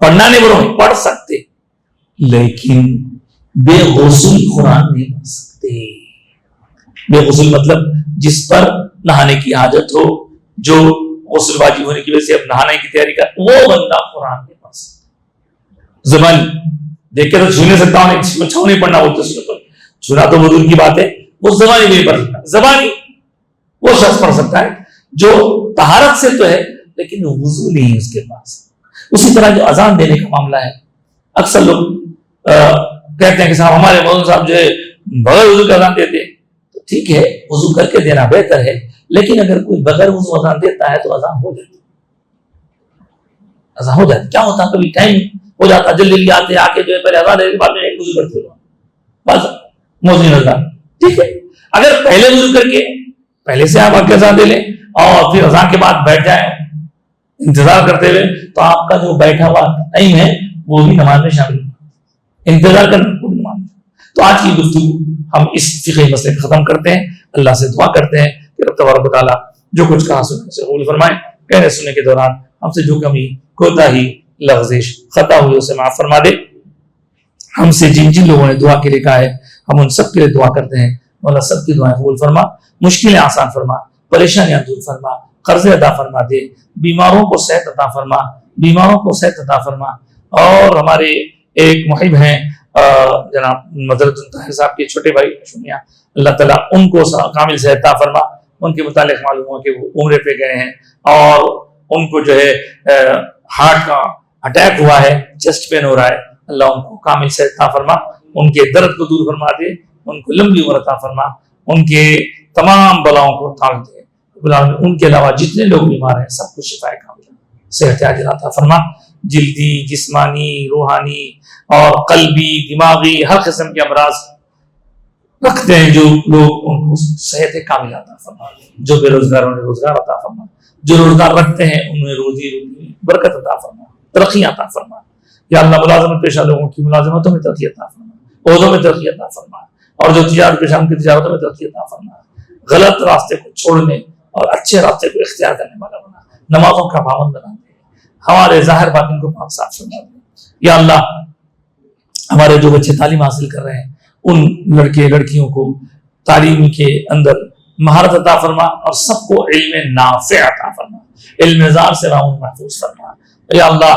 پڑھنا نہیں بولو پڑھ سکتے، لیکن بے غسل قرآن نہیں پڑھ سکتے. بے غسل مطلب جس پر نہانے کی عادت ہو، جو غسل واجب ہونے کی وجہ سے اب نہانے کی تیاری کر، وہ بندہ قرآن نہیں پڑھ سکتا. زبان دیکھ کے تو چھو نہیں سکتا ہوں، چھو نہیں پڑھنا بولتے اس پر، چھونا تو بدور کی بات ہے، وہ زبانی نہیں پڑھ سکتا. زبانی وہ شخص پڑھ سکتا ہے جو طہارت سے تو ہے لیکن وضو نہیں ہے اس کے پاس. اسی طرح جو اذان دینے کا معاملہ ہے، اکثر لوگ کہتے ہیں کہ صاحب ہمارے مولوی صاحب جو ہے بغیر وضو کے اذان دیتے ہیں. تو ٹھیک ہے وضو کر کے دینا بہتر ہے، لیکن اگر کوئی بغیر وضو اذان دیتا ہے تو اذان ہو جاتی. کیا ہوتا ہے کبھی ٹائم ہو جاتا، جلدی آتے آ کے جو ہے پہلے اذان دے کے بعد میں وضو کرتے ہو بس موزین اذان. ٹھیک ہے اگر پہلے وضو کر کے پہلے سے آپ کے اذان دے لیں اور پھر اذان کے بعد بیٹھ جائیں انتظار کرتے ہوئے، تو آپ کا جو بیٹھا ہوا ٹائم ہے وہ بھی نماز میں شامل ہے. انتظار کرنا تو آج کی گفتگو ہم اس فقہی مسئلے پہ ختم کرتے ہیں. اللہ سے دعا کرتے ہیں کہ رب تبارک و تعالیٰ جو کچھ کہا سننے سے قبول فرمائے. کہنے سننے کے دوران ہم سے جو کمی کوتاہی لغزش خطا ہوئی اسے معاف فرما دے. ہم سے جن جن لوگوں نے دعا کے لیے کہا ہے ہم ان سب کے لیے دعا کرتے ہیں. مولا سب کی دعائیں قبول فرما, مشکلیں آسان فرما, پریشانیاں دور فرما, قرض ادا فرما دے, بیماروں کو صحت عطا فرما, بیماروں کو صحت عطا فرما. اور ہمارے ایک محب ہیں جناب مدرد الطاہر صاحب کے چھوٹے بھائی شونیا, اللہ تعالیٰ ان کو کامل صحت عطا فرما. ان کے متعلق معلوم ہوا کہ وہ عمرے پہ گئے ہیں اور ان کو جو ہے ہارٹ کا اٹیک ہوا ہے, چیسٹ پین ہو رہا ہے. اللہ ان کو کامل صحت عطا فرما, ان کے درد کو دور فرما دے, ان کو لمبی عمر عطا فرما, ان کے تمام بلاؤں کو ٹال دے. ان کے علاوہ جتنے لوگ بیمار ہیں سب کو شفا کاملہ صحت عاجلہ عطا فرما. جلدی, جسمانی, روحانی اور قلبی, دماغی ہر قسم کے امراض رکھتے ہیں جو لوگ ان کو صحت کاملہ عطا فرما. جو بے روزگار انہیں روزگار عطا فرما, جو روزگار رکھتے ہیں انہیں روزی برکت عطا فرما, ترقی عطا فرما. یا اللہ ملازمت پیشہ لوگوں کی ملازمتوں میں ترقی عطا فرما, عہدوں میں ترقی عطا فرما, اور جو تجارت پیشہ ان کی تجارتوں میں ترقی عطا فرما. غلط راستے کو چھوڑنے اور اچھے راستے کو اختیار کرنے والا بنا, نمازوں کا پابند بنا دے, ہمارے ظاہر باطن کو پاک صاف فرما دے. یا اللہ ہمارے جو بچے تعلیم حاصل کر رہے ہیں ان لڑکے لڑکیوں کو تعلیم کے اندر مہارت عطا فرما اور سب کو علم نافع عطا فرما, علم زار سے راؤن محفوظ فرما. یا اللہ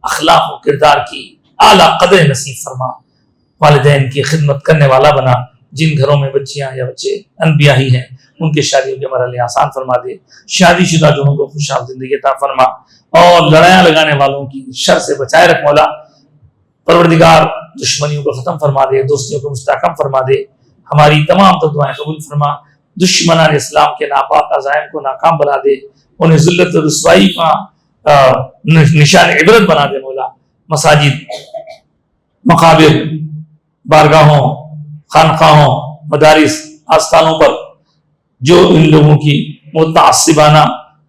اخلاق و کردار کی اعلیٰ قدر نصیب فرما, والدین کی خدمت کرنے والا بنا. جن گھروں میں بچیاں یا بچے انبیاء ہی ہیں ان کے شادیوں کے مرحلے آسان فرما دے. شادی شدہ جنوں کو خوشحال زندگی عطا فرما اور لڑائیاں لگانے والوں کی شر سے بچائے رکھ مولا. پروردگار دشمنیوں کو ختم فرما دے, دوستیوں کو مستحکم فرما دے. ہماری تمام دعائیں قبول فرما. دشمنان اسلام کے ناپاک عزائم کو ناکام بنا دے, انہیں ذلت و رسوائی کا نشان عبرت بنا دے مولا. مساجد, مقابر, بارگاہوں, خانقاہوں, مدارس, آستانوں پر جو ان لوگوں کی متعصبانہ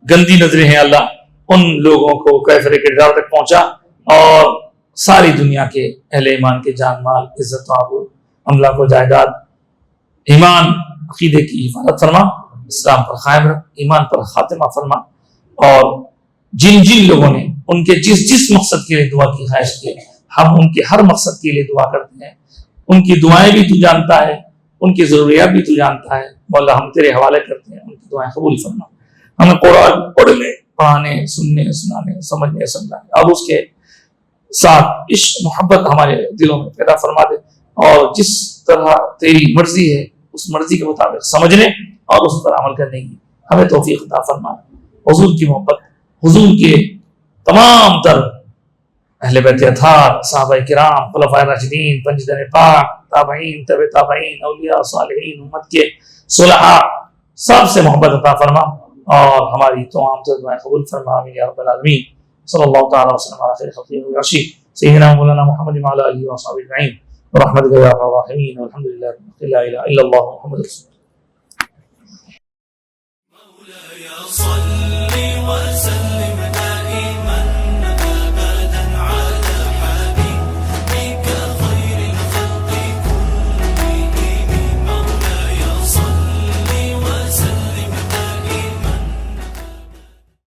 گندی نظریں ہیں اللہ ان لوگوں کو کیفر کردار تک پہنچا اور ساری دنیا کے اہل ایمان کے جان مال, عزت و آبرو, املاک و جائیداد, ایمان عقیدے کی حفاظت فرما. اسلام پر قائم رکھ, ایمان پر خاتمہ فرما. اور جن جن لوگوں نے ان کے جس مقصد کے لیے دعا کی خواہش کی ہم ان کے ہر مقصد کے لیے دعا کرتے ہیں. ان کی دعائیں بھی تو جانتا ہے, ان کی ضروریات بھی تو جانتا ہے. مولا ہم تیرے حوالے کرتے ہیں, ان کی دعائیں قبول فرما. ہمیں قرآن پڑھنے, پڑھانے, سننے, سنانے, سمجھنے, سمجھانے اور اس کے ساتھ عشق محبت ہمارے دلوں میں پیدا فرما دے. اور جس طرح تیری مرضی ہے اس مرضی کے مطابق سمجھنے اور اس پر عمل کرنے کی ہمیں توفیق عطا فرما. حضور کی محبت, حضور کے تمام تر اہل بیت اطہار, صحابہ کرام, خلفائے راشدین, پنجدن پاک, تابعین, تبع تابعین, اولیاء صالحین, امت کے صلحاء سب سے محبت عطا فرما اور ہماری تمام دعائیں قبول فرما. آمین یا رب العالمین. صلی اللہ تعالی وسلم علی خیر خلقہ الرشید سیدنا مولانا محمد وعلی آلہ وصحبہ اجمعین برحمتک یا ارحم الراحمین والحمد للہ لا الہ الا اللہ محمد رسول اللہ.